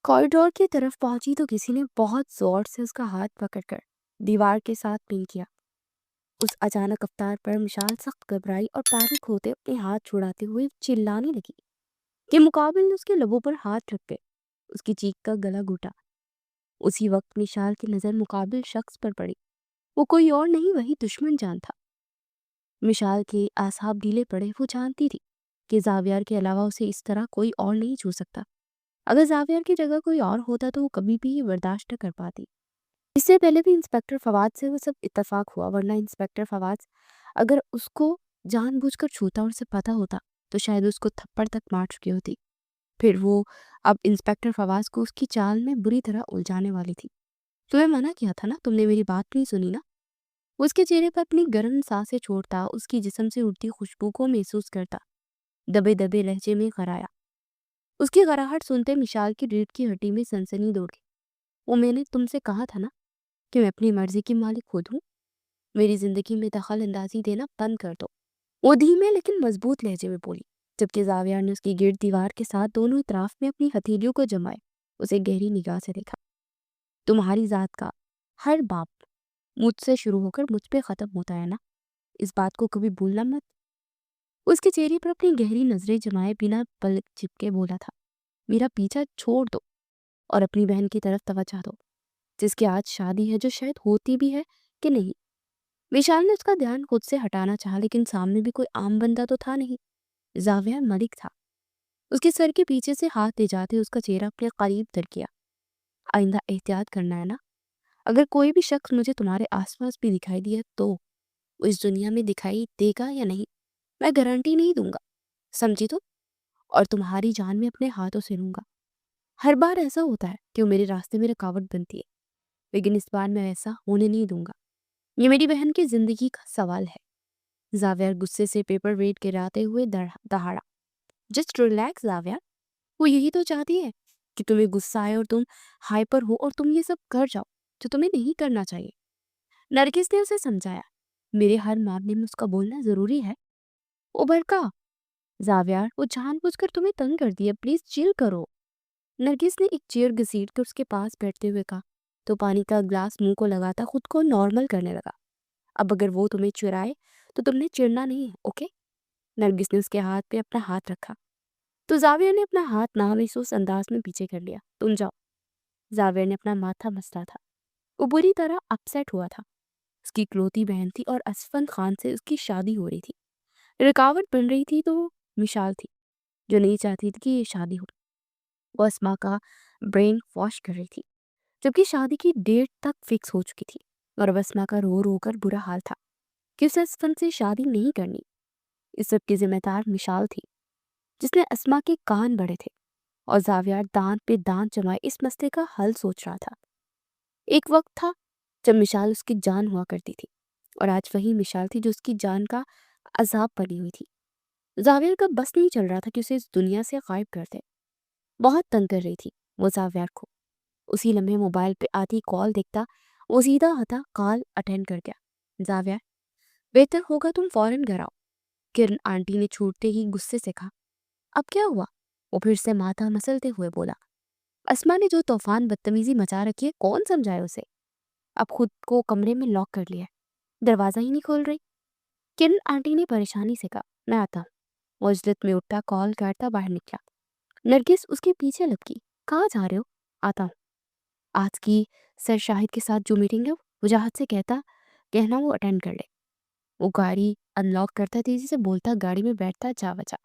Corridor की तरफ पहुंची तो किसी ने बहुत जोर से उसका हाथ पकड़कर दीवार के साथ पिन किया। उस अचानक अवतार पर मिशाल सख्त घबराई और पैनिक होते अपने हाथ छुड़ाते हुए चिल्लाने लगी कि मुकाबिल ने उसके लबों पर हाथ रख के उसकी चीख का गला घुटा। उसी वक्त मिशाल की नजर मुकाबिल शख्स पर पड़ी। वो कोई और नहीं, वही दुश्मन जान था। मिशाल के आसाब ढीले पड़े। वो जानती थी कि जावियर के अलावा उसे इस तरह कोई और नहीं छू सकता। अगर जावियर की जगह कोई और होता तो वो कभी भी ये बर्दाश्त न कर पाती। इससे पहले भी इंस्पेक्टर फवाद से वो सब इत्तेफाक हुआ, वरना इंस्पेक्टर फवाद अगर उसको जानबूझकर छूता और उसे पता होता तो शायद उसको थप्पड़ तक मार चुकी होती। फिर वो अब इंस्पेक्टर फवाद को उसकी चाल में बुरी तरह उलझाने वाली थी। तुम्हें मना किया था ना, तुमने मेरी बात नहीं सुनी ना। उसके चेहरे पर अपनी गर्म सांसें छोड़ता, उसकी जिस्म से उड़ती खुशबू को महसूस करता, दबे दबे लहजे में कराया। उसकी गराहट सुनते मिशाल की रीढ़ की हड्डी में सनसनी दौड़ गई। वो मैंने तुमसे कहा था ना कि मैं अपनी मर्जी की मालिक खुद हूँ। मेरी जिंदगी में दखल अंदाजी देना बंद कर दो। वो धीमे लेकिन मजबूत लहजे में बोली, जबकि जावियर ने उसकी गिर्द दीवार के साथ दोनों इतराफ में अपनी हथेलियों को जमाए उसे गहरी निगाह से देखा। तुम्हारी जात का हर बाप मुझसे शुरू होकर मुझ पे खत्म होता है ना, इस बात को कभी भूलना मत। उसके चेहरे पर अपनी गहरी नजरें जमाए बिना पलक चिपके बोला था, मेरा पीछा छोड़ दो और अपनी बहन की तरफ तवज्जो दो, जिसकी आज शादी है, जो शायद होती भी है कि नहीं। विशाल ने उसका ध्यान खुद से हटाना चाहा, लेकिन सामने भी कोई आम बंदा तो था नहीं, जावियर मलिक था। उसके सर के पीछे से हाथ ले जाते उसका चेहरा अपने करीब धर किया। आइंदा एहतियात करना है ना, अगर कोई भी शख्स मुझे तुम्हारे आसपास भी दिखाई दिया तो वो इस दुनिया में दिखाई देगा या नहीं मैं गारंटी नहीं दूंगा, समझी तो। और तुम्हारी जान में अपने हाथों से लूंगा। हर बार ऐसा होता है कि वो मेरे रास्ते में रुकावट बनती है, लेकिन इस बार मैं ऐसा होने नहीं दूंगा। ये मेरी बहन की जिंदगी का सवाल है। जावियर गुस्से से पेपर वेट गिराते हुए दहाड़ा। जस्ट रिलैक्स जावियर, वो यही तो चाहती है कि तुम्हें गुस्सा आए और तुम हाइपर हो और तुम ये सब कर जाओ जो तुम्हें नहीं करना चाहिए। नरगिस ने उसे समझाया, मेरे हर मामले में उसका बोलना जरूरी है। ओ बरका जावियर, वो जानबूझकर तुम्हें तंग कर दिया, प्लीज चिल करो। नरगिस ने एक चेयर घसीट कर उसके पास बैठते हुए कहा, तो पानी का ग्लास मुंह को लगाता खुद को नॉर्मल करने लगा। अब अगर वो तुम्हें चिढ़ाए तो तुमने चिढ़ना नहीं है, ओके। नरगिस ने उसके हाथ पे अपना हाथ रखा तो जावियर ने अपना हाथ नामहसूस अंदाज में पीछे कर लिया। तुम जाओ। जावियर ने अपना माथा मसला था। वो बुरी तरह अपसेट हुआ था। उसकी इकलौती बहन थी और असफन खान से उसकी शादी हो रही थी। रुकावट बन रही थी तो मिशाल थी, जो नहीं चाहती थी कि ये शादी हो। वो अस्मा का ब्रेन वॉश कर रही थी, जबकि शादी की डेट तक फिक्स हो चुकी थी। और अब अस्मा का रो रो कर बुरा हाल था कि उसे असफन से शादी नहीं करनी। इस सब की जिम्मेदार मिशाल थी, जिसने अस्मा के कान बड़े थे। और जावियर दांत पे दांत जमाए इस मसले का हल सोच रहा था। एक वक्त था जब मिशाल उसकी जान हुआ करती थी, और आज वही मिशाल थी जो उसकी जान का अजाब बनी हुई थी। जावियर का बस नहीं चल रहा था कि उसे इस दुनिया से गायब कर दे। बहुत तंग कर रही थी वो जावियर को। उसी लम्हे मोबाइल पे आती कॉल देखता वो सीधा हथा कॉल अटेंड कर गया। जावियर, बेहतर होगा तुम फौरन घर आओ, किरण आंटी ने छूटते ही गुस्से से कहा। अब क्या हुआ? वो फिर से माथा मसलते हुए बोला, अस्मा ने जो तूफान बदतमीजी मचा रखी है, कौन समझाए उसे। अब खुद को कमरे में लॉक कर लिया है, दरवाजा ही नहीं खोल रही। किरण आंटी ने परेशानी से कहा, मैं आता हूँ। वो इज्जत में उठता कॉल काटता बाहर निकला। नरगिस उसके पीछे लपकी, कहाँ जा रहे हो? आता हूँ। आज की सर शाहिद के साथ जो मीटिंग है वजाहत से कहना वो अटेंड कर ले। वो गाड़ी अनलॉक करता तेजी से बोलता, गाड़ी में बैठता जा बचा।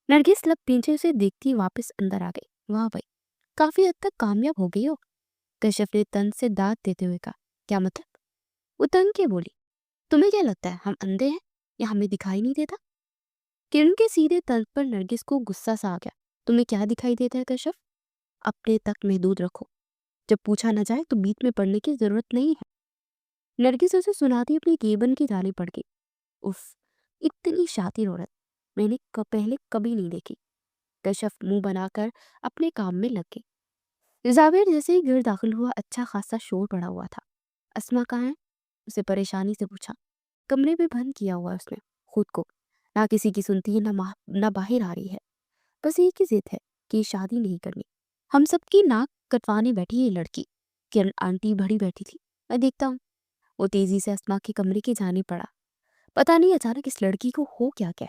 नरगिस लब पीछे उसे देखती वापस अंदर आ गई। वाह भाई, काफी हद तक कामयाब हो गई हो। कश्यप ने तन से दांत देते हुए कहा, क्या मतलब? वो तन के बोली, तुम्हें क्या लगता है हम अंधे हैं या हमें दिखाई नहीं देता? किरण के सीधे तन पर नरगिस को गुस्सा सा आ गया। तुम्हें क्या दिखाई देता है कश्यप? अपने तक महदूद रखो, जब पूछा न जाए तो बीच में पड़ने की जरूरत नहीं है। नरगिस उसे सुनाती अपनी केबन की ताली पड़ गई। उफ, इतनी शातिर औरत मैंने पहले कभी नहीं देखी। कश्यप मुंह बनाकर अपने काम में लग गई। जावेर जैसे ही घर दाखिल हुआ अच्छा खासा शोर पड़ा हुआ था। अस्मा कहाँ है? उसे परेशानी से पूछा। कमरे में बंद किया हुआ उसने खुद को, ना किसी की सुनती है ना बाहर आ रही है। बस एक ही जिद है कि शादी नहीं करनी। ہم سب کی ناک کٹوانے بیٹھی یہ لڑکی۔ کرن آنٹی بڑی بیٹھی تھی۔ میں دیکھتا ہوں۔ وہ تیزی سے اسما کے کمرے کی جانب پڑا۔ پتہ نہیں اچانک اس لڑکی کو ہو کیا ہے،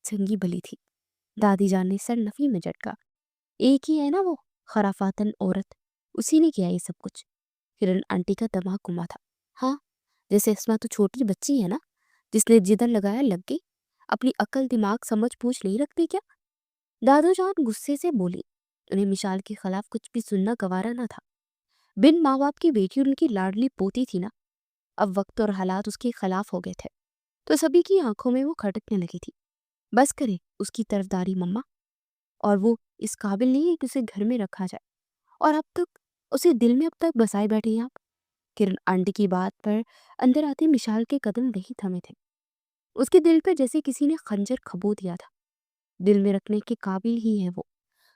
چنگی بلی تھی۔ دادی جان نے سر نفی میں جھٹکا۔ ایک ہی ہے نا وہ خرافاتن عورت، اسی نے کیا یہ سب کچھ۔ کرن آنٹی کا دماغ گما تھا۔ ہاں، جیسے اسما تو چھوٹی بچی ہے نا، جس نے جدن لگایا لگ گئی، اپنی عقل دماغ سمجھ پوچھ نہیں رکھتی کیا؟ دادو جان غصے سے بولی۔ انہیں مشال کے خلاف کچھ بھی سننا گوارا نہ تھا۔ بن ماں باپ کی بیٹی ان کی لاڈلی پوتی تھی نا، اب وقت اور حالات اس کے خلاف ہو گئے تھے، تو سبھی کی آنکھوں میں وہ کھٹکنے لگی تھی۔ بس کرے اس کی طرفداری مما، اور وہ اس قابل نہیں ہے کہ اسے گھر میں رکھا جائے، اور اب تک اسے دل میں اب تک بسائے بیٹھے ہیں آپ۔ کرن آنٹی کی بات پر اندر آتے مشال کے قدم نہیں تھمے تھے۔ اس کے دل پر جیسے کسی نے خنجر کھبو دیا تھا۔ دل میں رکھنے کے قابل ہی ہے وہ،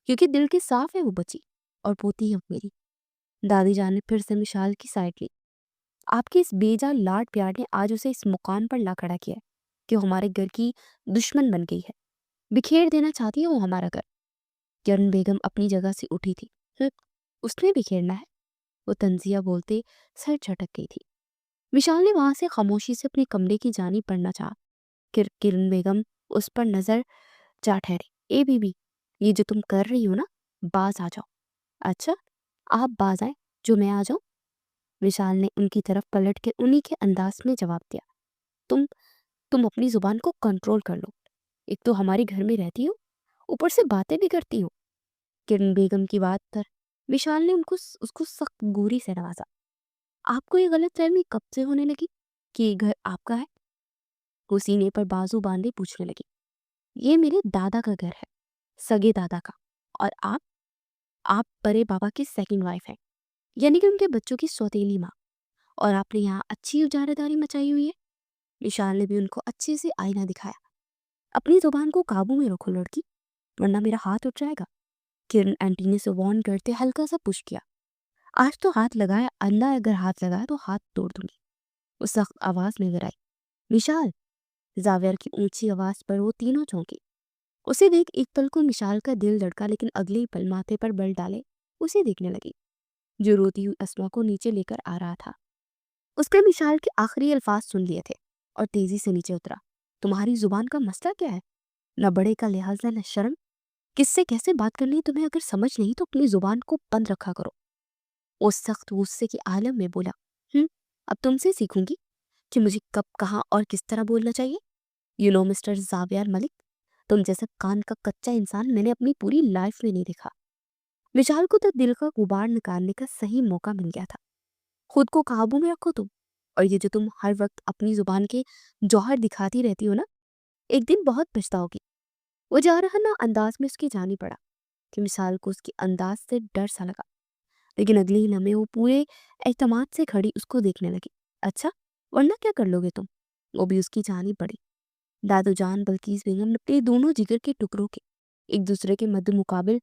کیونکہ دل کے صاف ہے وہ بچی، اور پوتی ہے میری۔ دادی جان نے پھر سے مشال کی سائڈ لی۔ آپ کے اس بیجا لاڈ پیار نے آج اسے اس مقام پر لا کھڑا کیا ہے کہ وہ ہمارے گھر کی دشمن بن گئی ہے، بکھیر دینا چاہتی ہے وہ ہمارا گھر۔ کرن بیگم اپنی جگہ سے اٹھی تھی۔ اس نے بکھیرنا ہے، وہ تنزیہ بولتے سر جھٹک گئی تھی۔ مشال نے وہاں سے خاموشی سے اپنے کمرے کی جانب پڑھنا چاہا۔ کرن بیگم اس پر نظر جا ٹھہری۔ اے بی بی، یہ جو تم کر رہی ہو نا، باز آ جاؤ۔ اچھا، آپ باز آئیں جو میں آ جاؤں؟ مشال نے ان کی طرف پلٹ کے انہی کے انداز میں جواب دیا۔ تم اپنی زبان کو کنٹرول کر لو، ایک تو ہمارے گھر میں رہتی ہو، اوپر سے باتیں بھی کرتی ہو۔ کرن بیگم کی بات پر مشال نے اس کو سخت گوری سے نوازا۔ آپ کو یہ غلط فہمی کب سے ہونے لگی کہ یہ گھر آپ کا ہے؟ وہ سینے پر بازو باندھے پوچھنے لگی۔ یہ میرے دادا کا گھر ہے، سگے دادا کا، اور آپ بڑے بابا کی سیکنڈ وائف ہیں، یعنی کہ ان کے بچوں کی سوتیلی ماں، اور آپ نے یہاں اچھی اجارہ داری مچائی ہوئی ہے۔ مشال نے بھی ان کو اچھے سے آئینہ دکھایا۔ اپنی زبان کو قابو میں رکھو لڑکی، ورنہ میرا ہاتھ اٹھ جائے گا۔ کرن آنٹی نے سے وارن کرتے ہلکا سا پش کیا۔ آج تو ہاتھ لگایا، اللہ اگر ہاتھ لگایا تو ہاتھ توڑ دوں گی، وہ سخت آواز میں گرائی۔ مشال، زاویار کی اونچی آواز پر وہ تینوں چونکی۔ اسے دیکھ ایک پل کو مشال کا دل دھڑکا، لیکن اگلے ہی پل ماتھے پر بل ڈالے اسے دیکھنے لگی جو روتی ہوئی اسما کو نیچے لے کر آ رہا تھا۔ اس نے مشال کے آخری الفاظ سن لیے تھے اور تیزی سے نیچے اترا۔ تمہاری زبان کا مسئلہ کیا ہے؟ نہ بڑے کا لحاظ ہے نہ شرم، کس سے کیسے بات کرنی ہے تمہیں اگر سمجھ نہیں تو اپنی زبان کو بند رکھا کرو۔ وہ سخت غصے کے عالم میں بولا۔ اب تم سے سیکھوں گی کہ مجھے کب کہاں اور کس طرح بولنا چاہیے۔ یو نو مسٹر زاویار ملک، تم جیسا کان کا کچا انسان میں نے اپنی پوری لائف میں نہیں دیکھا۔ مشال کو تو دل کا غبار نکالنے کا صحیح موقع مل گیا تھا۔ خود کو قابو میں رکھو تم، اور یہ جو تم ہر وقت اپنی زبان کے جوہر دکھاتی رہتی ہو نا، ایک دن بہت پچھتاؤ گی۔ وہ جا رہا نا انداز میں اس کی جانی پڑا کہ مشال کو اس کی انداز سے ڈر سا لگا، لیکن اگلی ہی لمحے وہ پورے اعتماد سے کھڑی اس کو دیکھنے لگی۔ اچھا، ورنہ کیا کر لو گے تم؟ وہ بھی اس کی جانی پڑی۔ دادو جان بلقیس بیگم نے اپنے دونوں جگر کے ٹکڑوں کے ایک دوسرے کے مد مقابل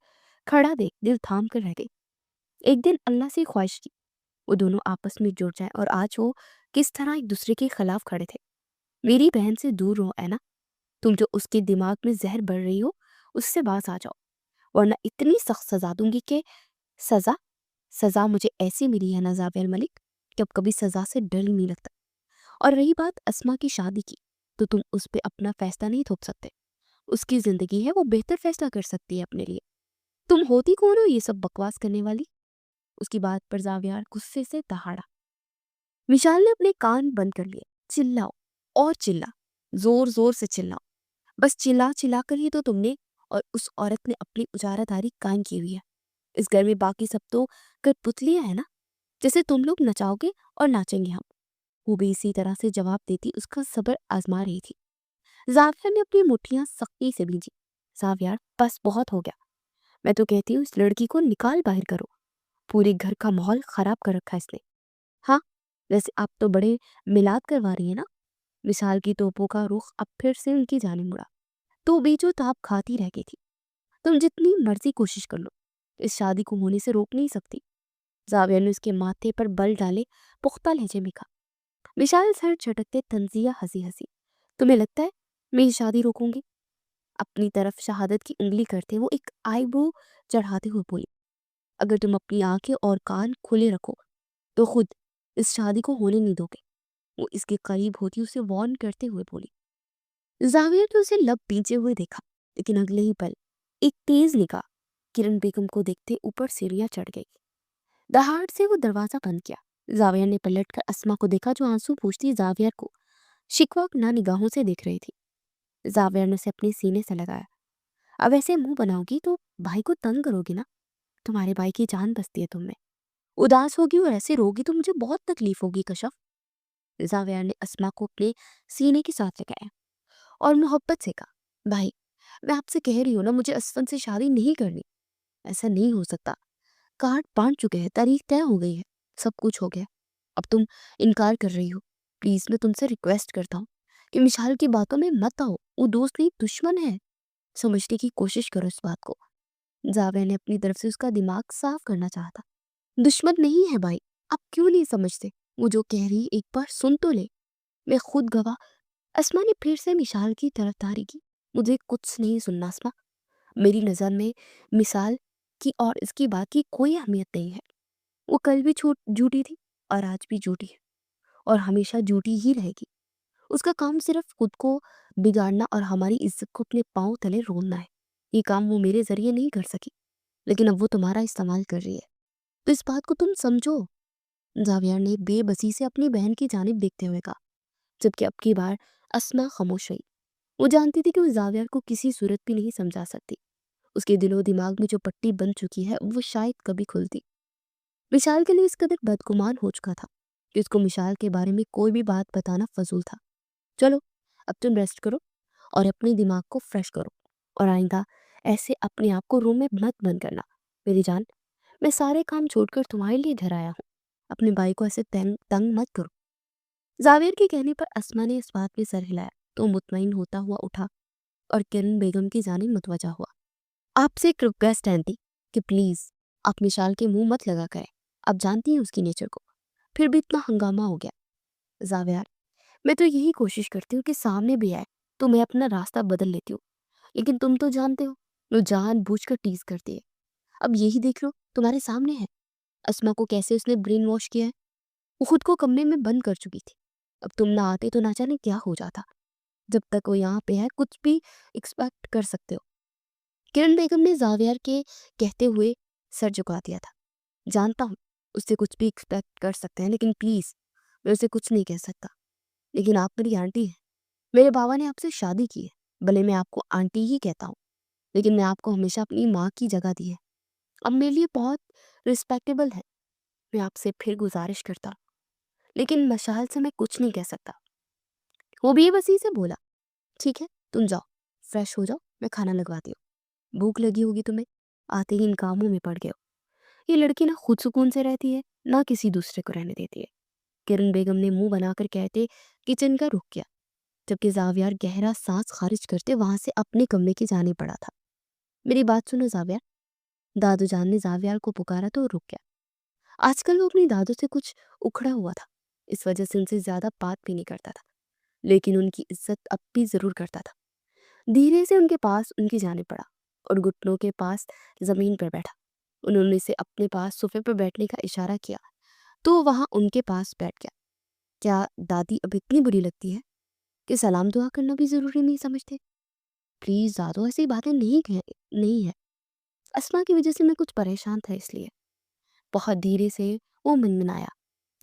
کھڑا دیکھ دل تھام کر رہ گئی۔ ایک دن اللہ سے خواہش کی وہ دونوں آپس میں جڑ جائیں، اور آج وہ کس طرح ایک دوسرے کے خلاف کھڑے تھے۔ میری بہن سے دور رہو اینا، تم جو اس کے دماغ میں زہر بڑھ رہی ہو اس سے باز آ جاؤ، ورنہ اتنی سخت سزا دوں گی کہ سزا مجھے ایسی ملی ہے نا زاویار ملک کہ اب کبھی سزا سے ڈر ہی نہیں لگتا۔ اور رہی بات اسما کی شادی کی، تو تم اس پہ اپنا فیصلہ نہیں تھوپ سکتے، اس کی زندگی ہے، وہ بہتر فیصلہ کر سکتی ہے اپنے لیے۔ تم ہوتی کون ہو یہ سب بکواس کرنے والی؟ اس کی بات پر زاویار غصے سے دہاڑا۔ مشال نے اپنے کان بند کر لیے۔ چلاؤ اور زور زور سے چلاؤ، بس چلا کر ہی تو تم نے اور اس عورت نے اپنی اجارہ داری قائم کی ہوئی ہے۔ اس گھر میں باقی سب تو کر پتلیاں ہیں نا، جیسے تم لوگ نچاؤ گے اور ناچیں گے ہم۔ وہ بھی اسی طرح سے جواب دیتی اس کا صبر آزما رہی تھی۔ زاویار نے اپنی مٹھیاں سختی سے بھیجی۔ زاویار، بس بہت ہو گیا، میں تو کہتی ہوں اس لڑکی کو نکال باہر کرو، پورے گھر کا ماحول خراب کر رکھا اس نے۔ ہاں، ویسے آپ تو بڑے میلاد کروا رہی ہیں نا۔ مشال کی توپوں کا رخ اب پھر سے ان کی جانب مڑا تو بیچو تاب کھاتی رہ گئی تھی۔ تم جتنی مرضی کوشش کر لو، اس شادی کو ہونے سے روک نہیں سکتی۔ زاویار نے اس کے ماتھے پر بل ڈالے پختہ لہجے میں کہا۔ مشال سر جھٹکتے تنزیہ ہنسی۔ تمہیں لگتا ہے میں یہ شادی روکوں گی؟ اپنی طرف شہادت کی انگلی کرتے وہ ایک آئی برو چڑھاتے ہوئے بولی۔ اگر تم اپنی آنکھیں اور کان کھلے رکھو تو خود اس شادی کو ہونے نہیں دو گے۔ وہ اس کے قریب ہوتی اسے وارن کرتے ہوئے بولی۔ زاویہ نے اسے لب پیچھے ہوئے دیکھا، لیکن اگلے ہی پل ایک تیز نگاہ کرن بیگم کو دیکھتے اوپر سیڑھیاں چڑھ گئی۔ دہاڑ سے وہ دروازہ بند کیا۔ زاویہ نے پلٹ کر اسما کو دیکھا جو آنسو پوچھتی زاویہ کو شکوہ نہ نگاہوں سے دیکھ رہی تھی۔ زاویہ نے اسے اپنے سینے سے لگایا۔ اب ایسے منہ بناؤ گی تو بھائی کو تنگ کرو گی نا، تمہارے بھائی کی جان بستی ہے تم میں، اداس ہوگی اور ایسے روگی تو مجھے بہت تکلیف ہوگی کشف۔ زاویہ نے اسما کو اپنے سینے کے ساتھ لگایا اور محبت سے کہا، بھائی میں آپ سے کہہ رہی ہوں نا، مجھے اسفن سے شادی نہیں کرنی، ایسا نہیں ہو سکتا، کارڈ بانٹ چکے ہیں، تاریخ طے ہو گئی ہے، سب کچھ ہو گیا، اب تم انکار کر رہی ہو۔ پلیز میں تم سے ریکویسٹ کرتا ہوں کہ مشال کی باتوں میں مت آؤ، وہ دوست نہیں دشمن ہے، سمجھنے کی کوشش کرو اس بات کو۔ زاویہ نے اپنی طرف سے اس کا دماغ صاف کرنا چاہا تھا۔ دشمن نہیں ہے بھائی، آپ کیوں نہیں سمجھتے؟ وہ جو کہہ رہی ایک بار سن تو لے، میں خود گواہ۔ اسما نے پھر سے مشال کی طرفداری کی۔ مجھے کچھ نہیں سننا اسما، میری نظر میں مثال کی اور اس کی بات کی کوئی اہمیت نہیں ہے۔ وہ کل بھی جھوٹی تھی اور آج بھی جھوٹی ہے اور ہمیشہ جھوٹی ہی رہے گی۔ اس کا کام صرف خود کو بگاڑنا اور ہماری عزت کو اپنے پاؤں تلے روننا ہے۔ یہ کام وہ میرے ذریعے نہیں کر سکی، لیکن اب وہ تمہارا استعمال کر رہی ہے، تو اس بات کو تم سمجھو۔ زاویہ نے بے بسی سے اپنی بہن کی جانب دیکھتے ہوئے کہا، جبکہ اب کی بار اسما خاموش رہی۔ وہ جانتی تھی کہ وہ زاویہ کو کسی صورت بھی نہیں سمجھا سکتی۔ اس کے دل و دماغ میں جو پٹی بن چکی ہے وہ شاید کبھی کھلتی۔ مشال کے لیے اس قدر بدگمان ہو چکا تھا کہ اس کو مشال کے بارے میں کوئی بھی بات بتانا فضول تھا۔ چلو اب تم ریسٹ کرو اور اپنے دماغ کو فریش کرو، اور آئندہ ایسے اپنے آپ کو روم میں مت بند کرنا۔ میری جان، میں سارے کام چھوڑ کر تمہارے لیے گھر آیا ہوں، اپنے بھائی کو ایسے تنگ مت کرو۔ زاویہ کے کہنے پر اسما نے اس بات پہ سر ہلایا تو مطمئن ہوتا ہوا اٹھا اور کرن بیگم کی جانب متوجہ ہوا۔ آپ سے ایک ریکویسٹ ہے آنٹی کہ پلیز آپ مشال کے منہ مت لگا کریں، آپ جانتی ہیں اس کی نیچر کو۔ پھر بھی اتنا ہنگامہ ہو گیا۔ زاویہ، میں تو یہی کوشش کرتی ہوں کہ سامنے بھی آئے تو میں اپنا راستہ بدل لیتی ہوں، لیکن تم تو جانتے ہو وہ جان بوجھ کر ٹیز کرتی ہے۔ اب یہی دیکھ لو تمہارے سامنے ہے اسما کو کیسے اس نے برین واش کیا ہے۔ وہ خود کو کمرے میں بند کر چکی تھی، اب تم نہ آتے تو نہ جانے کیا ہو جاتا۔ جب تک وہ یہاں پہ ہے کچھ بھی ایکسپیکٹ کر سکتے ہو۔ کرن بیگم نے زاویہ کے کہتے ہوئے سر جھکا دیا تھا۔ جانتا ہوں اس سے کچھ بھی ایکسپیکٹ کر سکتے ہیں، لیکن پلیز میں اسے کچھ نہیں کہہ سکتا۔ لیکن آپ میری آنٹی ہیں، میرے بابا نے آپ سے شادی کی ہے، بھلے میں آپ کو آنٹی ہی کہتا ہوں، لیکن میں آپ کو ہمیشہ اپنی ماں کی جگہ دی ہے، اب میرے لیے بہت رسپیکٹیبل ہے۔ میں آپ سے پھر گزارش کرتا، لیکن مشال سے میں کچھ نہیں کہہ سکتا۔ وہ بے بسی سے بولا، ٹھیک ہے تم جاؤ، فریش ہو جاؤ، میں کھانا لگواتی ہوں، بھوک لگی ہوگی تمہیں، آتے ہی ان کاموں میں پڑ گئے ہو۔ یہ لڑکی نہ خود سکون سے رہتی ہے نہ کسی دوسرے کو رہنے دیتی ہے۔ کرن بیگم نے منہ بنا کر کہتے کچن کا رخ کیا، جبکہ زاویہ گہرا سانس خارج کرتے وہاں سے اپنے کمرے کی جانب پڑا تھا۔ میری بات سنو زاویہ، دادو جان نے زاویہ کو پکارا تو رک گیا۔ آج کل وہ اپنی دادو سے کچھ اکھڑا ہوا تھا، اس وجہ سے ان سے زیادہ بات بھی نہیں کرتا تھا، لیکن ان کی عزت اب بھی ضرور کرتا تھا۔ دھیرے سے ان کے پاس ان کی جانب پڑا اور گھٹنوں کے پاس زمین پر بیٹھا۔ انہوں نے اسے اپنے پاس صوفے پر بیٹھنے کا اشارہ کیا تو وہ وہاں ان کے پاس بیٹھ گیا۔ کیا دادی اب اتنی بری لگتی ہے کہ سلام دعا کرنا بھی ضروری نہیں سمجھتے؟ پلیز دادو ایسی باتیں نہیں ہے، اسما کی وجہ سے میں کچھ پریشان تھا، اس لیے۔ بہت دھیرے سے وہ منمنایا،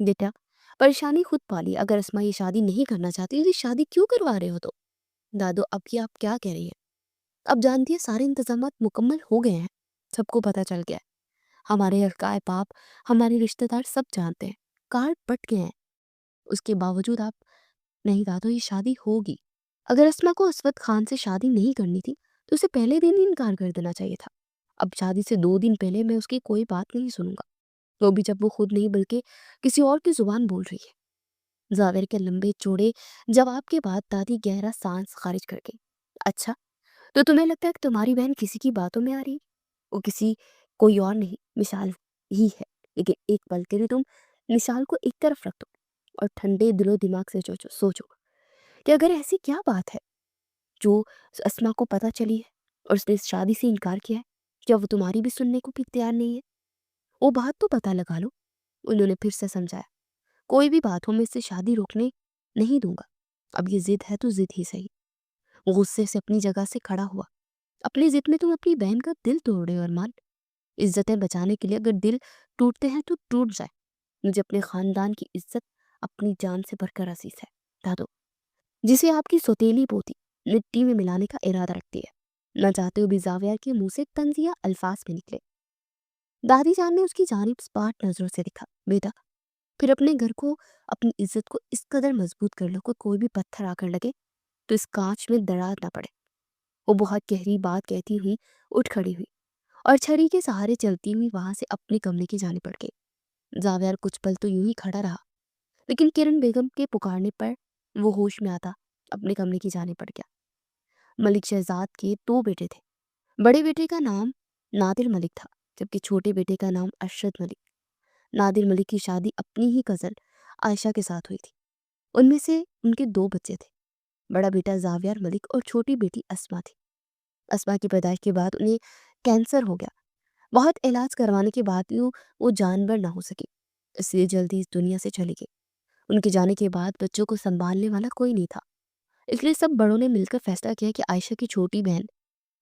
بیٹا پریشانی خود پالی، اگر اسما یہ شادی نہیں کرنا چاہتی تو شادی کیوں کروا رہے ہو؟ تو دادو اب یہ آپ کیا کہہ رہی ہیں؟ اب جانتی ہے سارے انتظامات مکمل ہو گئے ہیں، سب کو پتہ چل گیا ہے، ہمارے حلقائے باپ، ہمارے رشتہ دار سب جانتے ہیں، کارڈ پٹ گئے ہیں، اس کے باوجود آپ نہیں دادو یہ شادی ہوگی۔ اگر اسما کو اسود خان سے شادی نہیں کرنی تھی تو اسے پہلے دن ہی انکار کر دینا چاہیے تھا۔ اب شادی سے 2 دن پہلے میں اس کی کوئی بات نہیں سنوں گا، وہ بھی جب وہ خود نہیں بلکہ کسی اور کی زبان بول رہی ہے۔ زاویہ کے لمبے چوڑے جواب کے بعد دادی گہرا سانس خارج کر گئی۔ اچھا تو تمہیں لگتا ہے کہ تمہاری بہن کسی کی باتوں میں آ رہی؟ وہ کوئی اور نہیں، مشال ہی ہے، لیکن ایک پل کے لیے تم مشال کو ایک طرف رکھ دو اور ٹھنڈے دل و دماغ سے سوچو کہ اگر ایسی کیا بات ہے جو اسما کو پتہ چلی ہے اور اس نے اس شادی سے انکار کیا ہے، کیا وہ تمہاری بھی سننے کو بھی تیار نہیں ہے؟ وہ بات تو پتہ لگا لو، انہوں نے پھر سے سمجھایا۔ کوئی بھی بات ہو میں اس سے شادی روکنے نہیں دوں گا، اب یہ ضد ہے تو ضد ہی صحیح۔ وہ غصے سے اپنی جگہ سے کھڑا ہوا۔ اپنی ضد میں تم اپنی بہن کا دل توڑ رہے ہو ارمان، عزتیں بچانے کے لیے اگر دل ٹوٹتے ہیں تو ٹوٹ جائے، مجھے اپنے خاندان کی عزت اپنی جان سے بڑھ کر عزیز ہے دادو، جسے آپ کی سوتیلی پوتی مٹی میں ملانے کا ارادہ رکھتی ہے۔ نہ چاہتے ہو بھی زاویہ کے منہ سے طنزیہ الفاظ میں نکلے۔ دادی جان نے اس کی جانب سپاٹ نظروں سے دیکھا۔ بیٹا، پھر اپنے گھر کو، اپنی عزت کو اس قدر مضبوط کر لو کہ کوئی بھی پتھر آ کر لگے تو اس کانچ میں دراڑ نہ پڑے۔ وہ بہت گہری بات کہتی ہوئی اٹھ کھڑی ہوئی اور چھڑی کے سہارے چلتی ہوئی وہاں سے اپنے کمرے کی جانب بڑھ گئی۔ زاویہ کچھ پل تو یوں ہی کھڑا رہا، لیکن کرن بیگم کے پکارنے پر وہ ہوش میں آتا اپنے کمرے کی جانب بڑھ گیا۔ ملک شہزاد کے 2 بیٹے تھے۔ بڑے بیٹے کا نام نادر ملک تھا، جبکہ چھوٹے بیٹے کا نام ارشد ملک۔ نادر ملک کی شادی اپنی ہی کزن عائشہ کے ساتھ ہوئی تھی۔ ان میں سے ان کے 2 بچے تھے، بڑا بیٹا زاویہ ملک اور چھوٹی بیٹی اسما تھی۔ اسما کی پیدائش کے بعد انہیں کینسر ہو گیا۔ بہت علاج کروانے کے بعد وہ جانور نہ ہو سکی، اس لیے جلدی اس دنیا سے چلی گئی۔ ان کے جانے کے بعد بچوں کو سنبھالنے والا کوئی نہیں تھا، اس لیے سب بڑوں نے مل کر فیصلہ کیا کہ عائشہ کی چھوٹی بہن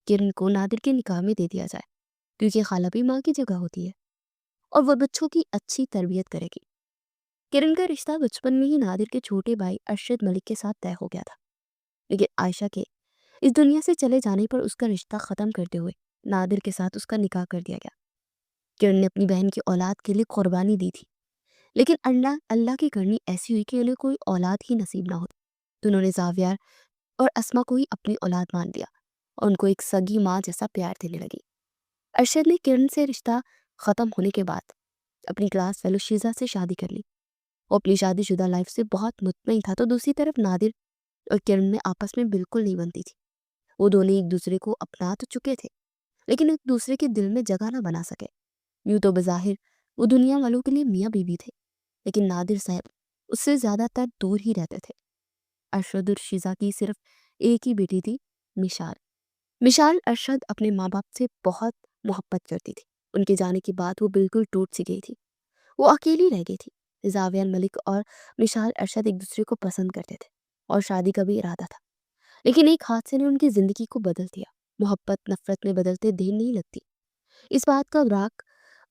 کرن کو نادر کے نکاح میں دے دیا جائے، کیونکہ خالہ بھی ماں کی جگہ ہوتی ہے اور وہ بچوں کی اچھی تربیت کرے گی۔ کرن کا رشتہ بچپن میں ہی نادر کے چھوٹے بھائی ارشد ملک کے ساتھ طے ہو گیا تھا، لیکن عائشہ کے اس دنیا سے چلے جانے پر اس کا رشتہ ختم کرتے ہوئے نادر کے ساتھ اس کا نکاح کر دیا گیا۔ کرن نے اپنی بہن کی اولاد کے لیے قربانی دی تھی، لیکن اللہ کی کرنی ایسی ہوئی کہ انہیں کوئی اولاد ہی نصیب نہ ہو، تو انہوں نے زاویہ اور اسما کو ہی اپنی اولاد مان لیا اور ان کو ایک سگی ماں جیسا پیار دینے لگی۔ ارشد نے کرن سے رشتہ ختم ہونے کے بعد اپنی کلاس فیلو شیزا سے شادی کر لی۔ وہ اپنی شادی شدہ لائف سے بہت مطمئن تھا، تو دوسری طرف نادر اور کرن میں آپس میں بالکل نہیں بنتی تھی۔ وہ دونوں ایک دوسرے کو اپنا تو چکے تھے، لیکن ایک دوسرے کے دل میں جگہ نہ بنا سکے۔ یوں تو بظاہر وہ دنیا والوں کے لیے میاں بیوی تھے، لیکن نادر صاحب اس سے زیادہ تر دور ہی رہتے تھے۔ ارشد اور شیزا کی صرف ایک ہی بیٹی تھی، مشال ارشد اپنے ماں باپ سے بہت محبت کرتی تھی۔ ان کے جانے کے بعد وہ بالکل ٹوٹ سی گئی تھی، وہ اکیلی رہ گئی تھی۔ زاویہ ملک اور مشال ارشد ایک دوسرے کو پسند کرتے تھے اور شادی کا بھی ارادہ تھا، لیکن ایک حادثے نے ان کی زندگی کو بدل دیا۔ محبت نفرت میں بدلتے دیر نہیں لگتی۔ اس بات کا ادراک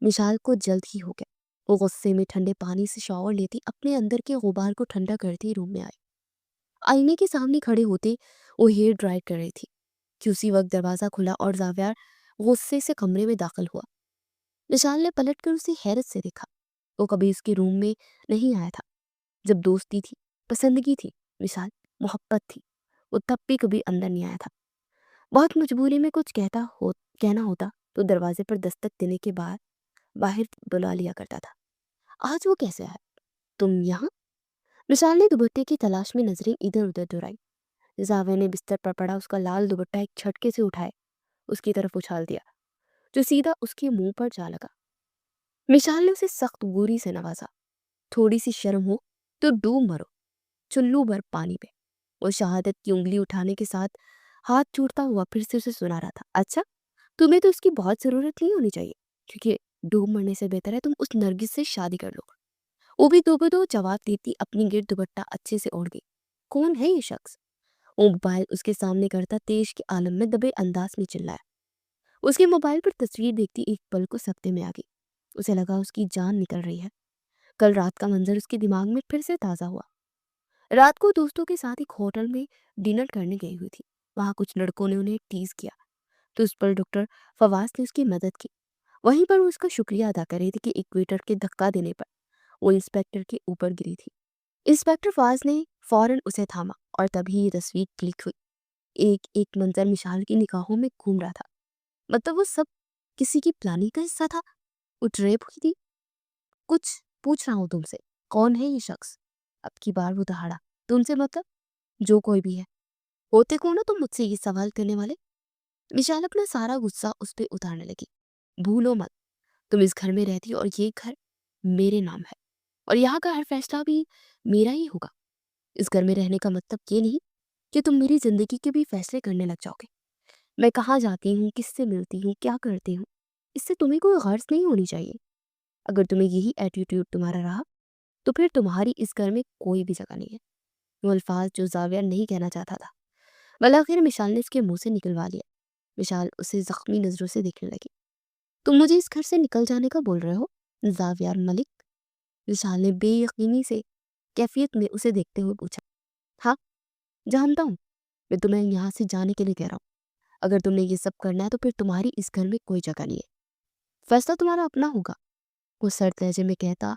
مشال کو جلد ہی ہو گیا۔ وہ غصے میں ٹھنڈے پانی سے شاور لیتی اپنے اندر کے غبار کو ٹھنڈا کرتی روم میں آئی۔ آئینے کے سامنے کھڑے ہوتے وہ ہیئر ڈرائی کر رہی تھی کہ اسی وقت دروازہ کھلا اور زاویہ غصے سے کمرے میں داخل ہوا۔ مشال نے پلٹ کر اسے حیرت سے دیکھا۔ وہ کبھی اس کے روم میں نہیں آیا تھا۔ جب دوستی تھی، پسندگی تھی، مشال محبت تھی، وہ تب بھی کبھی اندر نہیں آیا تھا۔ بہت مجبوری میں کچھ کہنا ہوتا تو دروازے پر دستک دینے کے بعد باہر بلا لیا کرتا تھا۔ آج وہ کیسے آیا؟ تم یہاں؟ مشال نے دوپٹے کی تلاش میں نظریں ادھر ادھر دوڑائی۔ زاویہ نے بستر پر پڑا اس کا لال دوپٹہ ایک جھٹکے سے اٹھائے اس کی طرف اچھال دیا، جو سیدھا اس کے منہ پر جا لگا۔ مشال نے اسے سخت گوری سے نوازا۔ تھوڑی سی شرم ہو تو ڈوب مرو چلو بھر پانی پہ۔ وہ شہادت کی انگلی اٹھانے کے ساتھ ہاتھ چھوڑتا ہوا پھر سے اسے سنا رہا تھا۔ اچھا، تمہیں تو اس کی بہت ضرورت نہیں ہونی چاہیے، کیونکہ ڈوب مرنے سے بہتر ہے تم اس نرگس سے شادی کر لو۔ وہ بھی دو بدو جواب دیتی اپنی گرد دوپٹہ اچھے سے اوڑھ گئی۔ کون ہے یہ شخص؟ وہ موبائل اس کے سامنے کرتا تیش کے عالم میں دبے انداز میں چلایا۔ اس کے موبائل پر تصویر دیکھتی ایک پل کو سکتے میں آ گئی۔ اسے لگا اس کی جان نکل رہی ہے۔ کل رات کا منظر اس کے دماغ میں پھر سے تازہ ہوا۔ رات کو دوستوں کے ساتھ ایک ہوٹل میں ڈنر کرنے گئی ہوئی تھی۔ وہاں کچھ لڑکوں نے انہیں ٹیز کیا تو اس پر ڈاکٹر فواز نے اس کی مدد کی۔ وہیں پر وہ اس کا شکریہ ادا کر رہی تھی کہ ایک ویٹر کے دھکا دینے پر وہ انسپیکٹر کے اوپر گری تھی۔ انسپیکٹر فواز نے فوراً اسے تھاما اور تبھی یہ تصویر کلک ہوئی۔ ایک ایک منظر مشال کی نگاہوں میں گھوم رہا تھا۔ مطلب وہ سب کسی کی پلاننگ کا حصہ تھا؟ وہ ٹریپ ہوئی تھی؟ کچھ پوچھ رہا ہوں تم سے، کون ہے یہ شخص؟ اب کی بار وہ دہاڑا۔ تم سے مطلب؟ جو کوئی بھی ہے۔ ہوتے کون ہو تم مجھ سے یہ سوال کرنے والے؟ مشال اپنا سارا غصہ اس پہ اتارنے لگی۔ بھولو مت، تم اس گھر میں رہتی اور یہ گھر میرے نام ہے اور یہاں کا ہر فیصلہ بھی میرا ہی ہوگا۔ اس گھر میں رہنے کا مطلب یہ نہیں کہ تم میری زندگی کے بھی فیصلے کرنے لگ جاؤ گے۔ میں کہاں جاتی ہوں، کس سے ملتی ہوں، کیا کرتی ہوں، اس سے تمہیں کوئی غرض نہیں ہونی چاہیے۔ اگر تمہیں یہی ایٹیٹیوڈ تمہارا رہا تو پھر تمہاری اس گھر میں کوئی بھی جگہ نہیں ہے۔ وہ الفاظ جو زاویہ نہیں کہنا چاہتا تھا بالآخر مشال نے اس کے منہ سے نکلوا لیا۔ مشال اسے زخمی نظروں سے دیکھنے لگی۔ تم مجھے اس گھر سے نکل جانے کا بول رہے ہو زاویہ ملک؟ مشال نے بے یقینی سے کیفیت میں اسے دیکھتے ہوئے پوچھا۔ ہاں جانتا ہوں، میں تمہیں یہاں سے جانے کے لیے کہہ رہا ہوں۔ اگر تم نے یہ سب کرنا ہے تو پھر تمہاری اس گھر میں کوئی جگہ نہیں ہے، فیصلہ تمہارا اپنا ہوگا، وہ سرد لہجے میں کہتا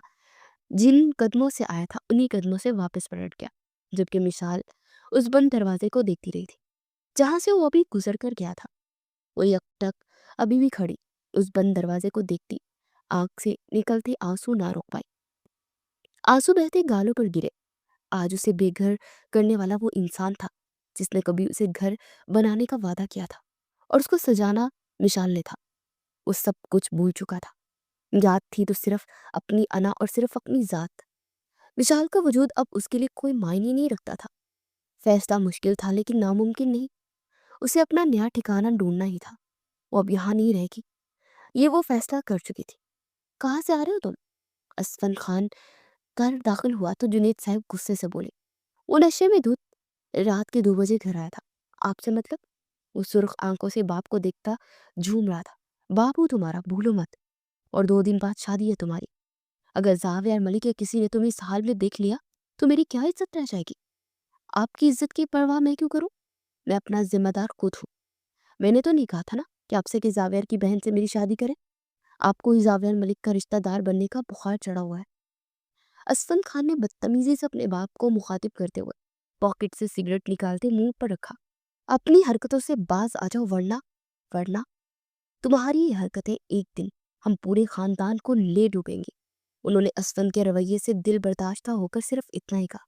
جن قدموں سے آیا تھا انہی قدموں سے واپس پلٹ گیا، جبکہ مشال اس بند دروازے کو دیکھتی رہی تھی جہاں سے وہ ابھی گزر کر گیا تھا۔ وہ یک ٹک ابھی بھی کھڑی اس بند دروازے کو دیکھتی، آنکھ سے نکلتے آنسو نہ روک پائی۔ آنسو بہتے گالوں پر گرے۔ آج اسے بے گھر کرنے والا وہ انسان تھا جس نے کبھی اسے گھر بنانے کا وعدہ کیا تھا اور اس کو سجانا مشال نے تھا۔ وہ سب کچھ بھول چکا تھا، یاد تھی تو صرف اپنی انا اور صرف اپنی ذات۔ مشال کا وجود اب اس کے لیے کوئی معنی نہیں رکھتا تھا۔ فیصلہ مشکل تھا لیکن ناممکن نہیں، اسے اپنا نیا ٹھکانہ ڈھونڈنا ہی تھا۔ وہ اب یہاں نہیں رہے گی، یہ وہ فیصلہ کر چکی تھی۔ کہاں سے آ رہے ہو تم؟ اسفند خان گھر داخل ہوا تو جنید صاحب غصے سے بولے۔ وہ نشے میں دھت رات کے 2 بجے گھر آیا تھا۔ آپ سے مطلب؟ وہ سرخ آنکھوں سے باپ کو دیکھتا جھوم رہا تھا۔ باپ ہوں تمہارا، بھولو مت، اور 2 دن بعد شادی ہے تمہاری۔ اگر زاویہ ملک یا کسی نے تمہیں اس حال میں دیکھ لیا تو میری کیا عزت رہ جائے گی؟ آپ کی عزت کی پرواہ میں کیوں کروں؟ میں اپنا ذمہ دار خود ہوں۔ میں نے تو نہیں کہا تھا نا کہ آپ سے کہ زاویہ کی بہن سے میری شادی کرے؟ آپ کو ہی زاویہ ملک کا رشتہ دار بننے کا بخار چڑھا ہوا ہے۔ اسفند خان نے بدتمیزی سے اپنے باپ کو مخاطب کرتے ہوئے پاکٹ سے سگریٹ نکالتے منہ پر رکھا۔ اپنی حرکتوں سے باز آ جاؤ ورنہ تمہاری یہ حرکتیں ایک دن ہم پورے خاندان کو لے ڈوبیں گی۔ انہوں نے اسفند کے رویے سے دل برداشتہ ہو کر صرف اتنا ہی کہا۔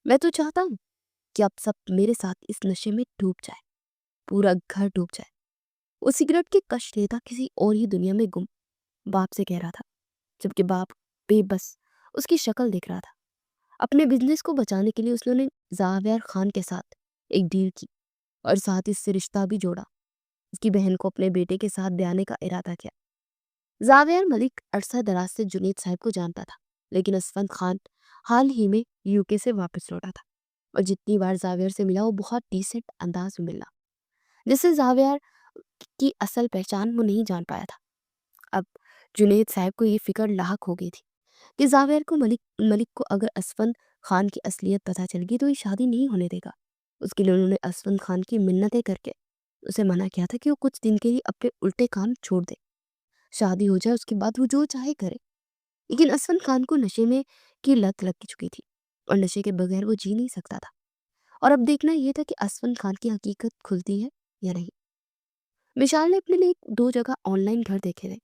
میں تو چاہتا ہوں کہ اب سب میرے ساتھ اس نشے میں ڈوب جائے، پورا گھر ڈوب جائے۔ وہ سگریٹ کی کش لیتا کسی اور ہی دنیا میں گم باپ سے کہہ رہا تھا، جبکہ باپ بے بس اس کی شکل دیکھ رہا تھا۔ اپنے بزنس کو بچانے کے لیے اس نے زاویہ خان کے ساتھ ایک ڈیل کی اور ساتھ اس سے رشتہ بھی جوڑا۔ اس کی بہن کو اپنے بیٹے کے ساتھ بیانے کا ارادہ کیا۔ زاویہ ملک عرصہ دراز سے جنید صاحب کو جانتا تھا، لیکن اسفند خان حال ہی میں UK سے واپس لوٹا تھا اور جتنی بار زاویہ سے ملا وہ بہت ڈیسنٹ انداز میں ملا، جس سے زاویہ کی اصل پہچان وہ نہیں جان پایا تھا۔ اب جنید صاحب کو یہ فکر لاحق ہو گئی تھی کہ زاویہ کو ملک کو اگر اسفند خان کی اصلیت پتہ چل گئی تو یہ شادی نہیں ہونے دے گا۔ اس کے لیے انہوں نے اسفند خان کی منتیں کر کے اسے منع کیا تھا کہ وہ کچھ دن کے لیے اپنے الٹے کام چھوڑ دے، شادی ہو جائے، اس کے بعد وہ جو چاہے کرے۔ لیکن اسفند خان کو نشے میں کی لت لگ چکی تھی اور نشے کے بغیر وہ جی نہیں سکتا تھا، اور اب دیکھنا یہ تھا کہ اسفند خان کی حقیقت کھلتی ہے یا نہیں۔ مشال نے اپنے لیے 2 جگہ آن لائن گھر دیکھے تھے،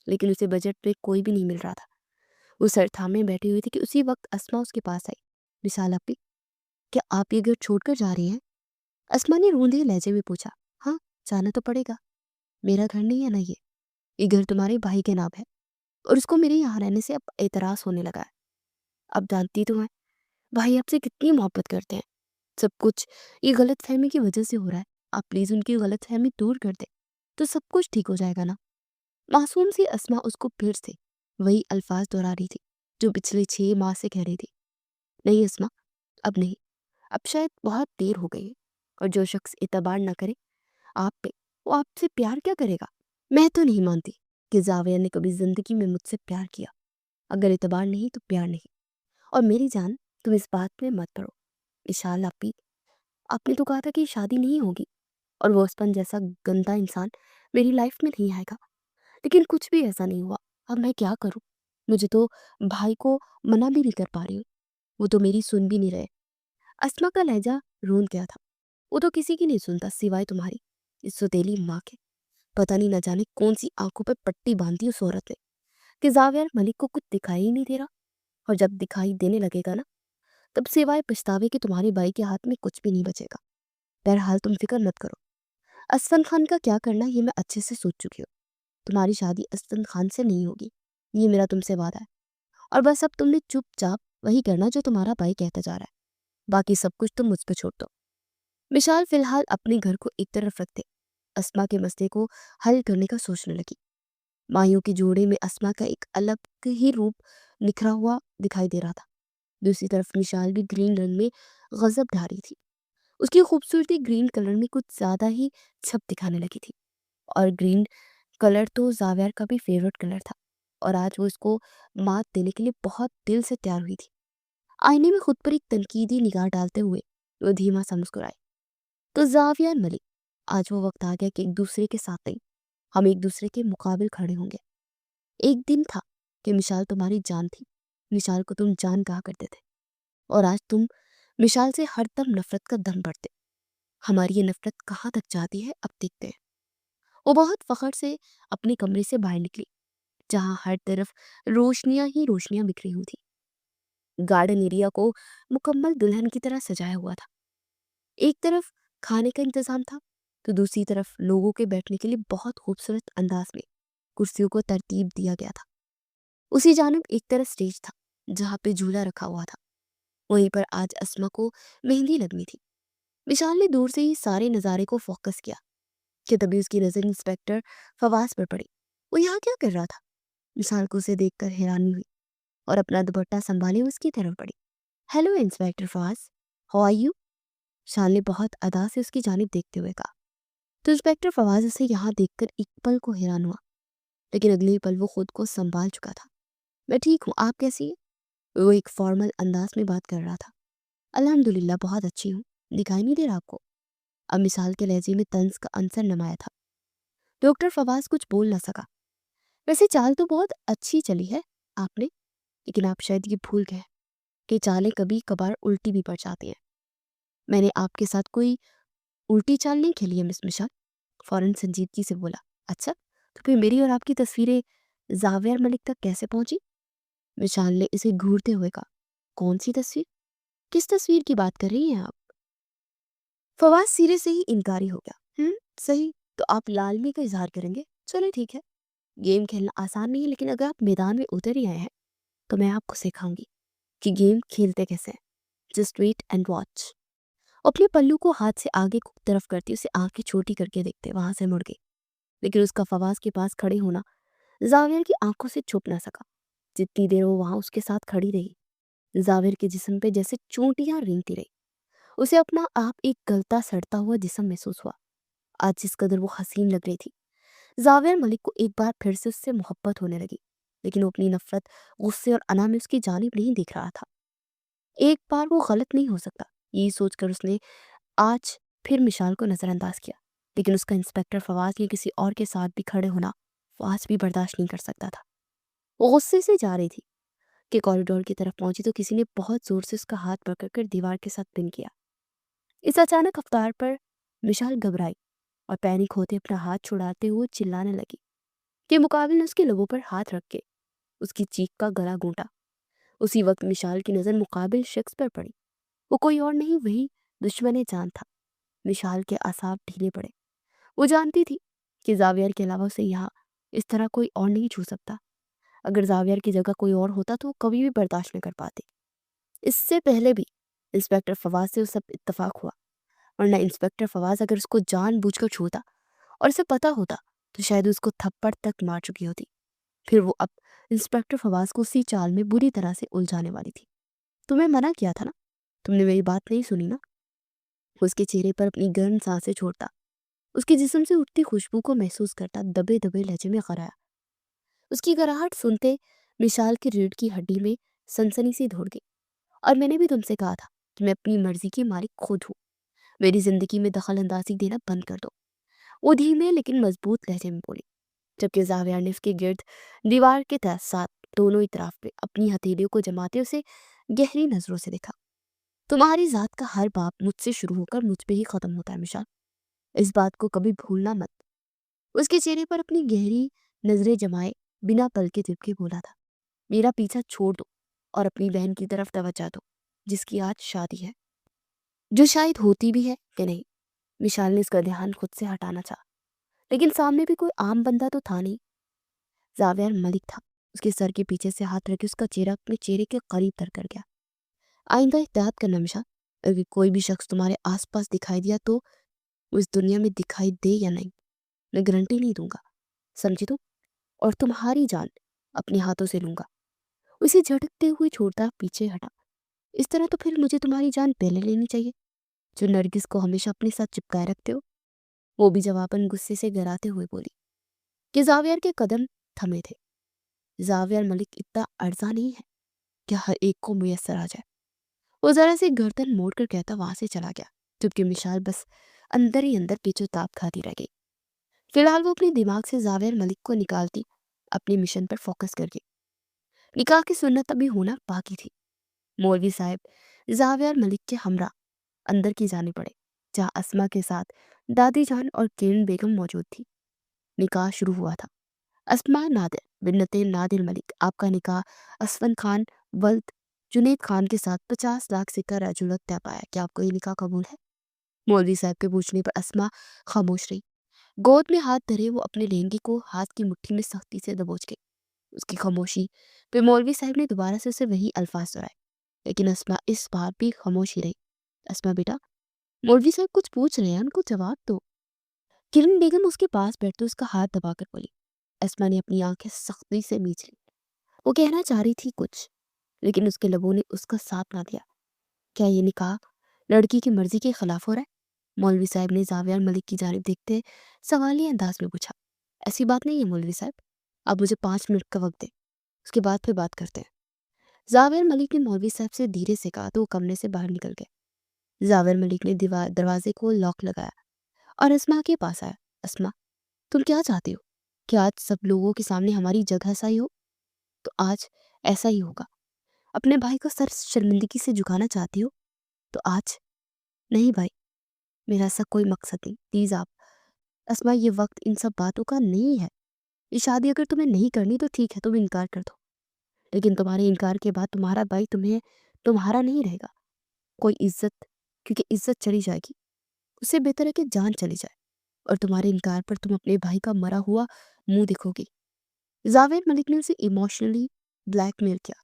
لیکن اسے بجٹ پہ کوئی بھی نہیں مل رہا تھا۔ وہ سر تھامے بیٹھی ہوئی تھی کہ اسی وقت اسما اس کے پاس آئی۔ مشال اپی، کیا آپ یہ گھر چھوڑ کر جا رہی ہیں؟ اسما نے روندے لہجے میں پوچھا۔ ہاں جانا تو پڑے گا، میرا گھر نہیں ہے نا یہ گھر تمہارے بھائی کے نام ہے، اور اس کو میرے یہاں رہنے سے اب اعتراض ہونے لگا ہے۔ اب جانتی تو ہیں بھائی آپ سے کتنی محبت کرتے ہیں، سب کچھ یہ غلط فہمی کی وجہ سے ہو رہا ہے، آپ پلیز ان کی غلط فہمی دور کر دیں تو سب کچھ ٹھیک ہو جائے گا نا۔ معصوم سی اسما اس کو پھر سے وہی الفاظ دہرا رہی تھی جو پچھلے 6 ماہ سے کہہ رہی تھی۔ نہیں اسما، اب نہیں، اب شاید بہت دیر ہو گئی ہے، اور جو شخص اعتبار نہ کرے آپ پہ، وہ آپ سے پیار کیا کرے گا؟ میں تو نہیں مانتی کہ زاویہ نے کبھی زندگی میں مجھ سے پیار کیا۔ اگر اعتبار نہیں تو پیار نہیں، اور میری جان تم اس بات میں مت پڑو۔ اشال آپ نے تو کہا تھا کہ شادی نہیں ہوگی، اور وہ اسپن جیسا گندا انسان میری لائف میں نہیں آئے گا، لیکن کچھ بھی ایسا نہیں ہوا۔ اب میں کیا کروں؟ مجھے تو بھائی کو منع بھی نہیں کر پا رہی ہوں، وہ تو میری سن بھی نہیں رہے۔ اسما کا لہجہ روند گیا تھا۔ وہ تو کسی کی نہیں سنتا سوائے تمہاری اس سوتیلی ماں کے۔ پتہ نہیں نہ جانے کون سی آنکھوں پہ پٹی باندھی اس عورت نے کہ زاویہ ملک کو کچھ دکھائی ہی نہیں دے رہا، اور جب دکھائی دینے لگے گا نا تب سوائے پچھتاوے کہ تمہارے بھائی کے ہاتھ میں کچھ بھی نہیں بچے گا۔ بہرحال تم فکر مت کرو، اسفند خان کا کیا کرنا یہ میں اچھے سے سوچ چکی ہوں۔ تمہاری شادی اسفند خان سے نہیں ہوگی، یہ میرا تم سے وعدہ ہے، اور بس اب تم نے چپ چاپ وہی کرنا جو تمہارا بھائی کہتا جا رہا ہے، باقی سب کچھ تم مجھ پہ چھوڑ دو۔ مشال فی الحال اپنے گھر کو ایک طرف رکھتے اسما کے مسئلے کو حل کرنے کا سوچنے لگی۔ माहियों के जोड़े में अस्मा का एक अलग ही रूप निखरा हुआ दिखाई दे रहा था। दूसरी तरफ मिशाल भी ग्रीन रंग में गजब ढा रही थी। उसकी खूबसूरती ग्रीन कलर में कुछ ज्यादा ही छप दिखाने लगी थी। और ग्रीन कलर तो जावेर का भी फेवरेट कलर था, और आज वो इसको मात देने के लिए बहुत दिल से तैयार हुई थी। आईने में खुद पर एक तनकीदी निगाह डालते हुए वो धीमा सा मुस्कुराए। तो जाविया और मलिक, आज वो वक्त आ गया कि एक दूसरे के साथ नहीं, हम एक दूसरे के मुकाबिल खड़े होंगे। एक दिन था कि मिशाल तुम्हारी जान थी, मिशाल को तुम जान कहा करते थे, और आज तुम मिशाल से हरदम नफरत का दम भरते। हमारी ये नफरत कहाँ तक जाती है अब देखते हैं। वो बहुत फख्र से अपने कमरे से बाहर निकली, जहाँ हर तरफ रोशनियां ही रोशनियां बिखरी हुई थी। गार्डन एरिया को मुकम्मल दुल्हन की तरह सजाया हुआ था। एक तरफ खाने का इंतजाम था, तो दूसरी तरफ लोगों के बैठने के लिए बहुत खूबसूरत अंदाज में कुर्सियों को तरतीब दिया गया था। उसी जानब एक तरफ स्टेज था, जहाँ पे झूला रखा हुआ था। वहीं पर आज अस्मा को मेहंदी लगनी थी। विशाल ने दूर से ही सारे नज़ारे को फोकस किया कि तभी उसकी नज़र इंस्पेक्टर फवाज पर पड़ी। वो यहाँ क्या कर रहा था? विशाल को उसे देखकर हैरानी हुई और अपना दुपट्टा संभाले उसकी तरफ बढ़ी। Hello inspector Fawaz, how are you? Vishal ने बहुत अदा से उसकी जानिब देखते हुए कहा। तो इंस्पेक्टर फवाज उसे यहाँ देखकर एक पल को हैरान हुआ, लेकिन अगले ही पल वो खुद को संभाल चुका था। मैं ठीक हूँ, आप कैसी है? वो एक फॉर्मल अंदाज में बात कर रहा था। अल्हम्दुलिल्लाह बहुत अच्छी हूँ, दिखाई नहीं दे रहा आपको? अब मिसाल के लहजे में तंज का अंसर नमाया था। डॉक्टर फवाज कुछ बोल ना सका। वैसे चाल तो बहुत अच्छी चली है आपने, लेकिन आप शायद ये भूल गए कि चालें कभी कभार उल्टी भी पड़ जाती हैं। मैंने आपके साथ कोई उल्टी चाल नहीं खेली है मिस मिशाल, फौरन संजीदगी से बोला। अच्छा, तो फिर मेरी और आपकी तस्वीरें जावेर मलिक तक कैसे पहुंची? विशाल ने इसे घूरते हुए कहा। कौन सी तस्वीर? किस तस्वीर की बात कर रही हैं आप? फवाद सिरे से ही इनकारी हो गया। सही, तो आप लालमी का इजहार करेंगे? चलो ठीक है, गेम खेलना आसान नहीं है, लेकिन अगर आप मैदान में उतर ही आए हैं तो मैं आपको सिखाऊंगी कि गेम खेलते कैसे हैं। Just wait and watch. अपने पल्लू को हाथ से आगे की तरफ करती उसे आंखें छोटी करके देखते वहां से मुड़ गई, लेकिन उसका फवाज के पास खड़े होना जावेर की आंखों से छुप ना सका। जितनी देर वो वहां उसके साथ खड़ी रही, जावेर के जिस्म पे जैसे चोटियां रेंगती रही। उसे अपना आप एक गलता सड़ता हुआ जिस्म महसूस हुआ। आज जिस कदर वो हसीन लग रही थी, जावेर मलिक को एक बार फिर से उससे मोहब्बत होने लगी, लेकिन वो अपनी नफरत, गुस्से और अना में उसकी जानिब नहीं दिख रहा था। एक बार वो गलत नहीं हो सकता, यही सोचकर उसने आज फिर मिशाल को नजरअंदाज किया, लेकिन उसका इंस्पेक्टर फवाज या किसी और के साथ भी खड़े होना वो आज भी बर्दाश्त नहीं कर सकता था। वो गुस्से से जा रही थी कि कॉरिडोर की तरफ पहुंची तो किसी ने बहुत जोर से उसका हाथ पकड़कर दीवार के साथ पिन किया। इस अचानक अवतार पर विशाल घबराई और पैनिक होते अपना हाथ छुड़ाते हुए चिल्लाने लगी कि मुकाबिल ने उसके लबों पर हाथ रख के उसकी चीख का गला घूंटा। उसी वक्त मिशाल की नज़र मुकाबिल शख्स पर पड़ी। वो कोई और नहीं, वही दुश्मन जान था। मिशाल के आसाब ढीले पड़े। वो जानती थी कि जावियर के अलावा उसे यहाँ इस तरह कोई और नहीं छू सकता। अगर जावियर की जगह कोई और होता तो वो कभी भी बर्दाश्त न कर पाती। इससे पहले भी इंस्पेक्टर फवाज से वो सब इत्तफाक हुआ, वरना इंस्पेक्टर फवाज अगर उसको जानबूझकर छूता और उसे पता होता तो शायद उसको थप्पड़ तक मार चुकी होती। फिर वो अब इंस्पेक्टर फवाज को उसी चाल में बुरी तरह से उलझाने वाली थी। तुम्हें मना किया था ना, तुमने मेरी बात नहीं सुनी ना? उसके चेहरे पर अपनी गर्म सांसें छोड़ता, उसके जिस्म से उठती खुशबू को महसूस करता दबे दबे लहजे में कराया। उसकी कराहट सुनते मिशाल की रीढ़ की हड्डी में सनसनी सी दौड़ गई। और मैंने भी तुमसे कहा था कि मैं अपनी मर्जी की मालिक खुद हूँ, मेरी जिंदगी में दखल अंदाजी देना बंद कर दो। वो धीमे लेकिन मजबूत लहजे में बोली, जबकि जाविया ने उसके गिर्द दीवार के साथ दोनों ही तरफ पे अपनी हथेलियों को जमाते उसे गहरी नजरों से देखा। तुम्हारी जात का हर बाप मुझसे शुरू होकर मुझ पे ही खत्म होता है मिशाल, इस बात को कभी भूलना मत। उसके चेहरे पर अपनी गहरी नजरें जमाए बिना पल के झपके बोला था, मेरा पीछा छोड़ दो और अपनी बहन की तरफ तवज्जो दो, जिसकी आज शादी है, जो शायद होती भी है कि नहीं। विशाल ने इसका ध्यान खुद से हटाना चाहा, लेकिन सामने भी कोई आम बंदा तो था नहीं, जावियर मलिक था। उसके सर के पीछे से हाथ रखे उसका चेहरा अपने चेहरे के करीब तर कर गया। आइंदा एहतियात करना मिशा, अगर कोई भी शख्स तुम्हारे आसपास दिखाई दिया तो वो इस दुनिया में दिखाई दे या नहीं, मैं गारंटी नहीं दूंगा, समझी तुम? اور تمہاری جان اپنے ہاتھوں سے لوں گا۔ اسے جھٹکتے ہوئے چھوڑتا پیچھے ہٹا۔ اس طرح تو پھر مجھے تمہاری جان پہلے لینی چاہیے جو نرگس کو ہمیشہ اپنے ساتھ چپکائے رکھتے ہو۔ وہ بھی جواباً غصے سے گراتے ہوئے بولی کہ زاویہ کے قدم تھمے تھے۔ زاویہ ملک اتنا ارزاں نہیں ہے کہ ہر ایک کو میسر آ جائے۔ وہ ذرا سے گردن موڑ کر کہتا وہاں سے چلا گیا، جبکہ مشال بس اندر ہی اندر پیچو تاپ کھاتی رہ گئی۔ فی الحال وہ اپنے دماغ سے زاویہ ملک کو نکالتی اپنی مشن پر فوکس کر گئی۔ نکاح کی سنت ابھی ہونا باقی تھی۔ مولوی صاحب زاویہ ملک کے ہمراہ اندر کی جانے پڑے، جہاں اسما کے ساتھ دادی جان اور کرن بیگم موجود تھی۔ نکاح شروع ہوا تھا۔ اسما نادر بنت نادر ملک، آپ کا نکاح اسفن خان ولد جنید خان کے ساتھ 50 لاکھ سکہ رجولت طے پایا۔ کیا آپ کو یہ نکاح قبول ہے؟ مولوی صاحب کے پوچھنے پر اسما خاموش رہی۔ گود میں ہاتھ دھرے وہ اپنے لہنگے کو ہاتھ کی مٹھی میں سختی سے دبوچ گئی۔ اس کی خاموشی پہ مولوی صاحب نے دوبارہ سے اسے وہی الفاظ دہرائے، لیکن اسما اس بار بھی خاموش ہی رہی۔ اسما بیٹا، مولوی صاحب کچھ پوچھ رہے ہیں، ان کو جواب دو۔ کرن بیگم اس کے پاس بیٹھتے اس کا ہاتھ دبا کر بولی۔ اسما نے اپنی آنکھیں سختی سے میچ لی۔ وہ کہنا چاہ رہی تھی کچھ، لیکن اس کے لبوں نے اس کا ساتھ نہ دیا۔ کیا یہ نکاح لڑکی کی مرضی کے خلاف ہو رہا ہے؟ مولوی صاحب نے زاویہ ملک کی جانب دیکھتے سوالی انداز میں پوچھا۔ ایسی بات نہیں ہے مولوی صاحب، آپ مجھے 5 منٹ کا وقت دیں، اس کے بعد پھر بات کرتے ہیں۔ زاویہ ملک نے مولوی صاحب سے دھیرے سے کہا تو وہ کمرے سے باہر نکل گئے۔ زاویہ ملک نے دروازے کو لاک لگایا اور اسما کے پاس آیا۔ اسما، تم کیا چاہتی ہو؟ کہ آج سب لوگوں کے سامنے ہماری جگہ سائی ہو؟ تو آج ایسا ہی ہوگا۔ اپنے بھائی کو سر شرمندگی سے جھکانا چاہتی ہو تو آج؟ نہیں بھائی، میرا ایسا کوئی مقصد نہیں، پلیز آپ۔ اسما، یہ وقت ان سب باتوں کا نہیں ہے۔ یہ شادی اگر تمہیں نہیں کرنی تو ٹھیک ہے، تم انکار کر دو، لیکن تمہارے انکار کے بعد تمہارا بھائی تمہیں تمہارا نہیں رہے گا۔ کوئی عزت، کیونکہ عزت چلی جائے گی، اس سے بہتر ہے کہ جان چلی جائے، اور تمہارے انکار پر تم اپنے بھائی کا مرا ہوا منہ دیکھو گی۔ زاویہ ملک نے اسے ایموشنلی بلیک میل کیا۔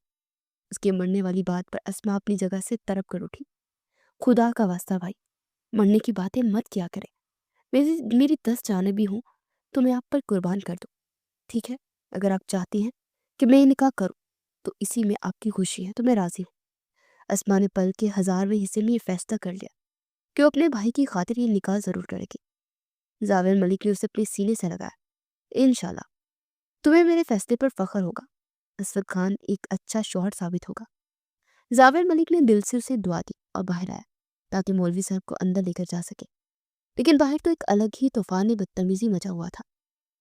اس کے مرنے والی بات پر اسما اپنی جگہ سے تڑپ کر اٹھی۔ خدا کا واسطہ بھائی، مرنے کی باتیں مت کیا کرے۔ میری 10 جانیں بھی ہوں تو میں آپ پر قربان کر دوں، ٹھیک ہے؟ اگر آپ چاہتی ہیں کہ میں یہ نکاح کروں تو اسی میں آپ کی خوشی ہے تو میں راضی ہوں۔ اسما نے پل کے 1000ویں حصے میں یہ فیصلہ کر لیا کہ وہ اپنے بھائی کی خاطر یہ نکاح ضرور کرے گی۔ زاویہ ملک نے اسے اپنے سینے سے لگایا۔ انشاءاللہ تمہیں میرے فیصلے پر فخر ہوگا، اسفر خان ایک اچھا شوہر ثابت ہوگا۔ زاویہ ملک نے دل سے اسے دعا دی اور باہر آیا تاکہ مولوی صاحب کو اندر لے کر جا سکے، لیکن باہر تو ایک الگ ہی طوفان بدتمیزی مچا ہوا تھا۔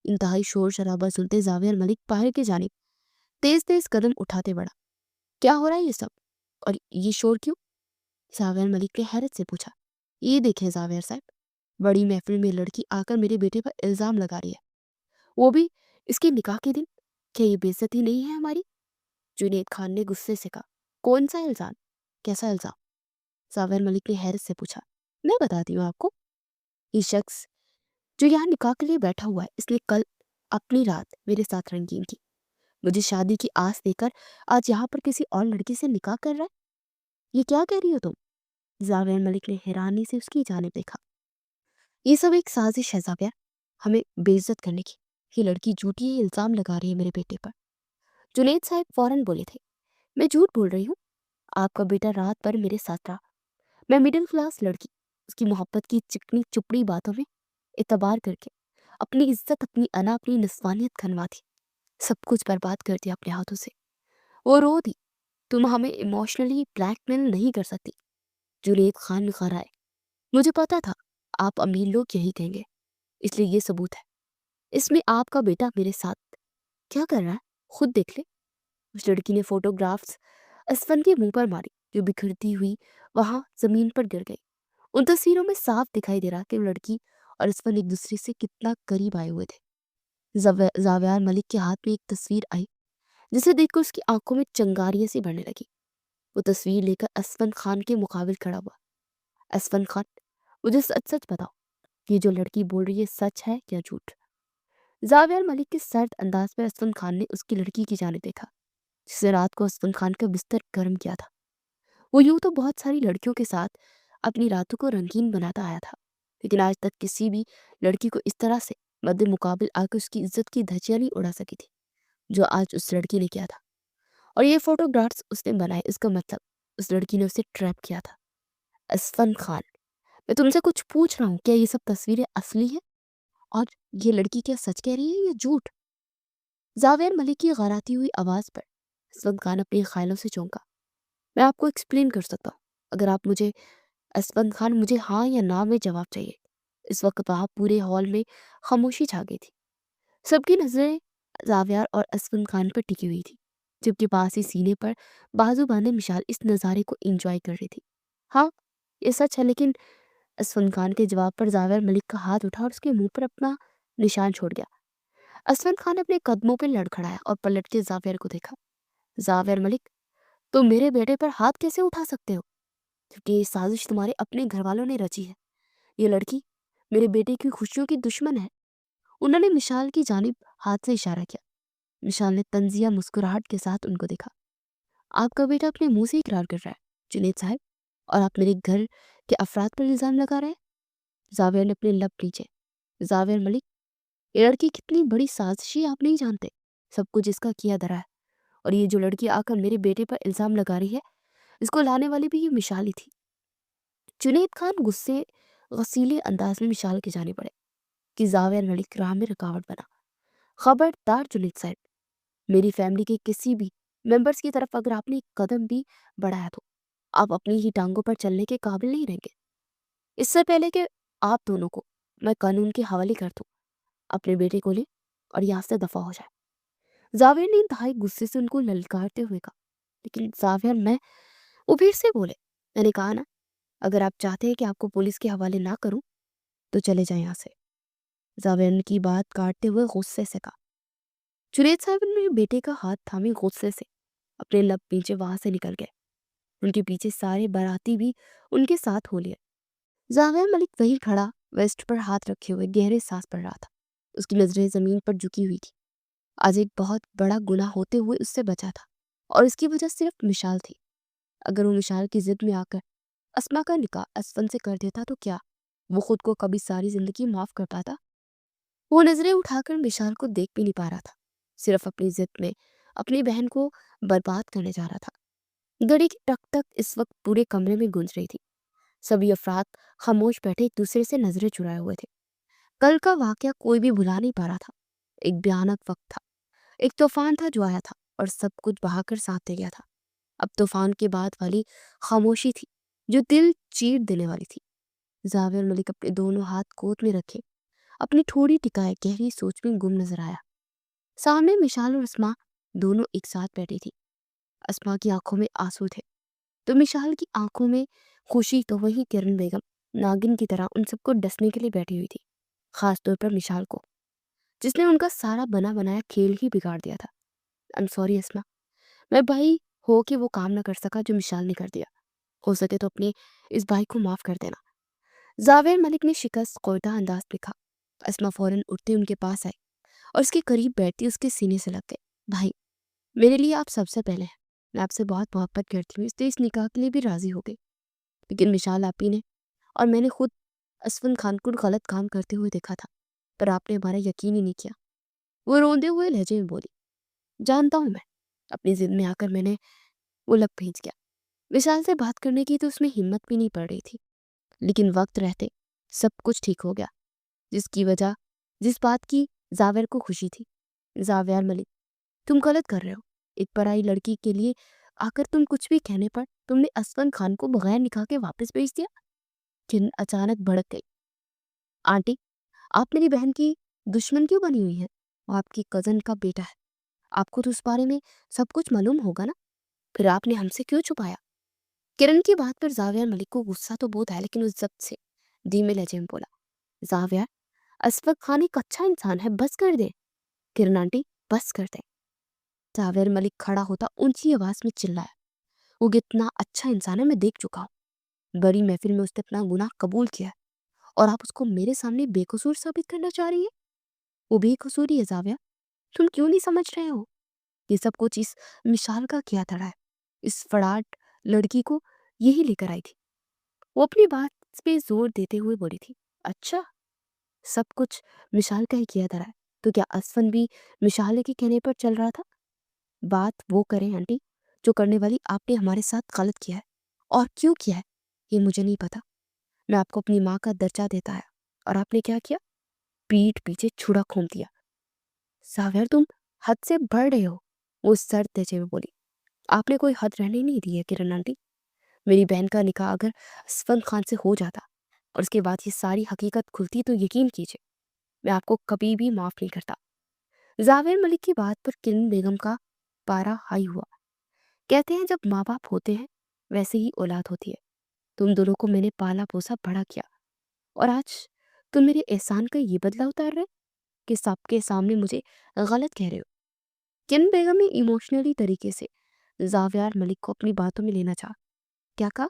انتہائی شور شرابہ سنتے زاویہ ملک باہر کی جانب تیز تیز قدم اٹھاتے بڑھا۔ کیا ہو رہا ہے یہ سب، اور یہ شور کیوں؟ زاویہ ملک نے حیرت سے پوچھا۔ یہ دیکھیں زاویہ صاحب، بڑی محفل میں لڑکی آ کر میرے بیٹے پر الزام لگا رہی ہے، وہ بھی اس کے نکاح کے دن۔ کیا یہ بے عزتی نہیں ہے ہماری؟ جنید خان نے غصے سے کہا۔ کون سا الزام؟ کیسا الزام؟ زاویہ ملک نے حیرت سے پوچھا۔ میں بتاتی ہوں آپ کو۔ یہ شخص جو یہاں نکاح کے لیے بیٹھا ہوا ہے، اس نے کل اپنی رات میرے ساتھ رنگین کی، مجھے شادی کی آس دے کر آج یہاں پر کسی اور لڑکی سے نکاح کر رہا ہے۔ یہ کیا کہہ رہی ہو تم؟ زاویہ ملک نے حیرانی سے اس کی جانب دیکھا۔ یہ سب ایک سازش ہے زاویہ، ہمیں بے عزت کرنے کی۔ یہ لڑکی جھوٹی الزام لگا رہی ہے میرے بیٹے پر۔ جنید صاحب فوراً بولے تھے۔ میں جھوٹ بول رہی ہوں؟ آپ کا بیٹا رات بھر میرے ساتھ رہا، میں مڈل کلاس لڑکی اس کی محبت کی چکنی چپڑی باتوں میں اعتبار کر کے اپنی عزت، اپنی انا، اپنی نسوانیت کھنوا دی، سب کچھ برباد کر دیا اپنے ہاتھوں سے۔ وہ رو دی۔ تم ہمیں ایموشنلی بلیک میل نہیں کر سکتی۔ جنید خان غرائے۔ مجھے پتا تھا آپ امیر لوگ یہی کہیں گے، اس لیے یہ ثبوت ہے۔ اس میں آپ کا بیٹا میرے ساتھ کیا کر رہا ہے، خود دیکھ لے۔ اس لڑکی نے فوٹوگرافز اسفن کے منہ پر ماری جو بکھرتی ہوئی وہاں زمین پر گر گئی۔ ان تصویروں میں صاف دکھائی دے رہا کہ وہ لڑکی اور اسفن ایک دوسرے سے کتنا قریب آئے ہوئے تھے۔ زاویہ ملک کے ہاتھ میں ایک تصویر آئی جسے دیکھ کر اس کی آنکھوں میں چنگاریاں سی بڑھنے لگی۔ وہ تصویر لے کر اسفن خان کے مقابل کھڑا ہوا۔ اسفن خان، مجھے سچ سچ بتاؤ، یہ جو لڑکی بول رہی ہے سچ ہے یا جھوٹ؟ زاویہ ملک کے سرد انداز پر اسفن خان نے اس کی لڑکی کی جانب دیکھا جس نے رات کو اسفن خان کا بستر گرم کیا تھا۔ وہ یوں تو بہت ساری لڑکیوں کے ساتھ اپنی راتوں کو رنگین بناتا آیا تھا، لیکن آج تک کسی بھی لڑکی کو اس طرح سے मद्दे मुकाबिल आकर उसकी इज्जत की धज्जियां नहीं उड़ा सकी थी जो आज उस लड़की ने किया था। और ये फोटोग्राफ्स उसने बनाए, इसका मतलब उस लड़की ने उसे ट्रैप किया था। असफन खान, मैं तुमसे कुछ पूछ रहा हूँ, क्या ये सब तस्वीरें असली हैं? और ये लड़की क्या सच कह रही है या झूठ? जावेर मलिक की गराती हुई आवाज पर असफन खान अपने ख्यालों से चौंका। मैं आपको एक्सप्लेन कर सकता हूँ, अगर आप मुझे असफन खान, मुझे हाँ या ना में जवाब चाहिए। इस वक्त वहां पूरे हॉल में खामोशी छा गई थी। सबकी नजरें जावियार और असफन खान पर टिकी हुई थी, जबकि पास ही सीने पर बाजू बांधे मिशाल इस नज़ारे को एंजॉय कर रही थी। हाँ, ये सच है, लेकिन असफन खान के जवाब पर जाविर मलिक का हाथ उठा और उसके मुंह पर अपना निशान छोड़ गया। असफन खान ने अपने कदमों पर लड़खड़ाया और पलट के जाविर को देखा। जाविर मलिक, तुम मेरे बेटे पर हाथ कैसे उठा सकते हो? क्योंकि ये साजिश तुम्हारे अपने घर वालों ने रची है। ये लड़की मेरे बेटे की खुशियों की दुश्मन है। उन्होंने मिशाल की जानिब हाथ से इशारा किया। मिशाल ने तंजिया मुस्कुराहट के साथ उनको देखा। आपका बेटा अपने मुंह से इकरार कर रहा है जुनेद साहब, और आप मेरे घर के अफराद पर इल्जाम लगा रहे हैं। जावेर ने अपने लब खींचे। जावेर मलिक, ये लड़की कितनी बड़ी साजिश है आप नहीं जानते। सब कुछ इसका किया धरा है, और ये जो लड़की आकर मेरे बेटे पर इल्जाम लगा रही है, इसको लाने वाली भी ये मिशाल ही थी। जुनेद खान गुस्से गसीले अंदाज में मिशाल के जाने पड़े कि जावेर मलिक राह में रुकावट बना। खबरदार जुनेद साहब, मेरी फैमिली के किसी भी मेंबर्स की तरफ अगर आपने एक कदम भी बढ़ाया तो आप अपनी ही टांगों पर चलने के काबिल नहीं रहेंगे। इससे पहले कि आप दोनों को मैं कानून के हवाले कर दूं, अपने बेटे को ले और यहाँ से दफा हो जाए। जावेर ने इंतहाई गुस्से से उनको ललकारते हुए कहा। लेकिन जावेर, मैं, वो फिर से बोले, मैंने कहा ना, अगर आप चाहते हैं कि आपको पुलिस के हवाले ना करूं तो चले जाए यहाँ से। जावेर ने की बात काटते हुए गुस्से से कहा। जुनैद साहब ने बेटे का हाथ थामे गुस्से से अपने लब पीछे वहां से निकल गए। उनके पीछे सारे बाराती भी उनके साथ हो लिए। जावेर मलिक वही खड़ा वेस्ट पर हाथ रखे हुए गहरे सांस पड़ रहा था। उसकी नजरें जमीन पर झुकी हुई थी। आज एक बहुत बड़ा गुनाह होते हुए उससे बचा था, और इसकी वजह सिर्फ मिशाल थी। अगर वो मिशाल की जिद में आकर अस्मा का निकाह असफन से कर देता तो क्या वो खुद को कभी सारी जिंदगी माफ कर पाता? वो नजरें उठाकर मिशाल को देख भी नहीं पा रहा था, सिर्फ अपनी जिद में अपनी बहन को बर्बाद करने जा रहा था। घड़ी की टक टक इस वक्त पूरे कमरे में गूंज रही थी। सभी अफराद खामोश बैठे एक दूसरे से नजरें चुराए हुए थे। कल का वाकया कोई भी भुला नहीं पा रहा था। एक भयानक वक्त था, एक तूफान था जो आया था और सब कुछ बहाकर साथ दे गया था। अब तूफान के बाद वाली खामोशी थी जो दिल चीर देने वाली थी। जावेर मलिक अपने दोनों हाथ गोद में रखे अपनी ठोड़ी टिकाए गहरी सोच में गुम नजर आया। सामने मिशाल और अस्मा दोनों एक साथ बैठी थी। अस्मा की आंखों में आंसू थे तो मिशाल की आंखों में खुशी। तो वही किरण बेगम नागिन की तरह उन सबको डसने के लिए बैठी हुई थी, खास तौर पर मिशाल को, जिसने उनका सारा बना बनाया खेल ही बिगाड़ दिया था। आई एम सॉरी अस्मा, मैं भाई हो के वो काम ना कर सका जो मिशाल ने कर दिया। हो सके तो अपने इस भाई को माफ कर देना। जावेर मलिक ने शिकस्त कोयटा अंदाज में कहा। अस्मा फौरन उठते उनके पास आई और उसके करीब बैठती उसके सीने से लग गए। भाई, मेरे लिए आप सबसे पहले हैं। मैं आपसे बहुत मोहब्बत करती हूँ, इसलिए इस निकाह के लिए भी राजी हो गई। लेकिन मिशाल आपी ने और मैंने खुद असफन खान को गलत काम करते हुए देखा था, पर आपने हमारा यकीन ही नहीं किया। वो रोंदे हुए लहजे में बोली। जानता हूँ मैं, अपनी जिद में आकर मैंने वो लब भेज गया। विशाल से बात करने की तो उसमें हिम्मत भी नहीं पड़ रही थी, लेकिन वक्त रहते सब कुछ ठीक हो गया, जिसकी वजह जिस बात की जावेर को खुशी थी। जावेर मलिक, तुम गलत कर रहे हो। एक पराई लड़की के लिए आकर तुम कुछ भी कहने पर तुमने असफन खान को बगैर निकाह के वापस भेज दिया। किरण अचानक भड़क गई। आंटी, आप मेरी बहन की दुश्मन क्यों बनी हुई है? वो आपकी कजन का बेटा है, आपको तो उस बारे में सब कुछ मालूम होगा ना, फिर आपने हमसे क्यों छुपाया? किरण की बात पर जावियर मलिक को गुस्सा तो बहुत है, लेकिन उस जब्त से धीमे लहजे में बोला। जावियर, असफक खान एक अच्छा इंसान है, बस कर दे। किरण आंटी, बस कर दे। जावियर मलिक खड़ा होता ऊंची आवाज में चिल्लाया। वो कितना अच्छा इंसान है मैं देख चुका हूँ। बड़ी महफिल में उसने अपना गुनाह कबूल किया है, और आप उसको मेरे सामने बेकसूर साबित करना चाह रही है। वो बेकसूरी है जाविया, तुम क्यों नहीं समझ रहे हो? ये सब कुछ इस मिशाल का किया धड़ा है। इस फड़ाट लड़की को यही लेकर आई थी। वो अपनी बात पे जोर देते हुए बोली थी। अच्छा, सब कुछ मिशाल का ही किया धरा है, तो क्या असफन भी मिशाल के कहने पर चल रहा था? बात वो करें आंटी जो करने वाली आपने हमारे साथ गलत किया है, और क्यों किया है ये मुझे नहीं पता। मैं आपको अपनी माँ का दर्जा देता है और आपने क्या किया? पीठ पीछे छुरा घोंप दिया। सावेर तुम हद से बढ़ रहे हो, वो सर तेजे में बोली। आपने कोई हद रहने नहीं दी है किरण आंटी। मेरी बहन का निकाह अगर असफन खान से हो जाता और उसके बाद ये सारी हकीकत खुलती तो यकीन कीजिए मैं आपको कभी भी माफ नहीं करता। जावेर मलिक की बात पर किरण बेगम का पारा हाई हुआ। कहते हैं जब माँ बाप होते हैं वैसे ही औलाद होती है। तुम दोनों को मैंने पाला पोसा बड़ा किया और आज तुम मेरे एहसान का ये बदला उतार रहे कि सबके सामने मुझे गलत कह रहे हो। किरण बेगम ने इमोशनली तरीके से जावियार मलिक को अपनी बातों में लेना चाहा। क्या कहा?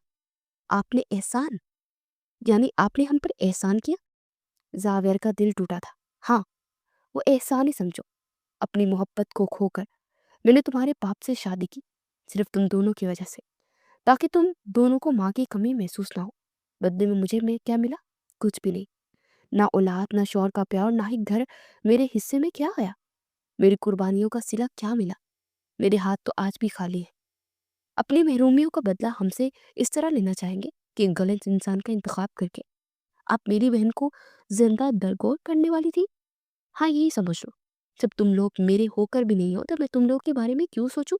आपने एहसान? यानी आपने हम पर एहसान किया? जावियर का दिल टूटा था। हाँ, वो एहसान ही समझो। अपनी मोहब्बत को खोकर मैंने तुम्हारे बाप से शादी की, सिर्फ तुम दोनों की वजह से, ताकि तुम दोनों को माँ की कमी महसूस ना हो। बदले में मुझे में क्या मिला? कुछ भी नहीं। ना औलाद, ना शौहर का प्यार, ना ही घर। मेरे हिस्से में क्या आया? मेरी कुर्बानियों का सिला क्या मिला? मेरे हाथ तो आज भी खाली है। अपनी महरूमियों का बदला हमसे इस तरह लेना चाहेंगे कि गलत इंसान का इंतखाब करके आप मेरी बहन को जिंदा दरगोर करने वाली थी। हाँ, यही समझ लो। जब तुम लोग मेरे होकर भी नहीं हो तो मैं तुम लोग के बारे में क्यों सोचूं?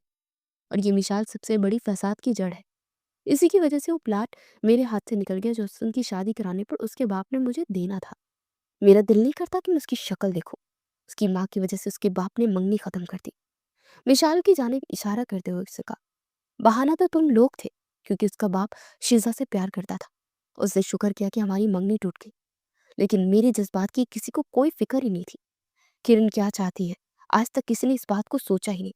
और ये मिसाल सबसे बड़ी फसाद की जड़ है। इसी की वजह से वो प्लाट मेरे हाथ से निकल गया जो उनकी शादी कराने पर उसके बाप ने मुझे देना था। मेरा दिल नहीं करता कि मैं उसकी शक्ल देखूं। उसकी माँ की वजह से उसके बाप ने मंगनी खत्म कर दी। मिशाल की जानिब इशारा करते हुए उससे कहा, बहाना तो तुम लोग थे क्योंकि उसका बाप शिजा से प्यार करता था। उसने शुक्र किया कि हमारी मंगनी टूट गई, लेकिन मेरे जज्बात की किसी को कोई फिक्र ही नहीं थी। किरण क्या चाहती है आज तक किसी ने इस बात को सोचा ही नहीं।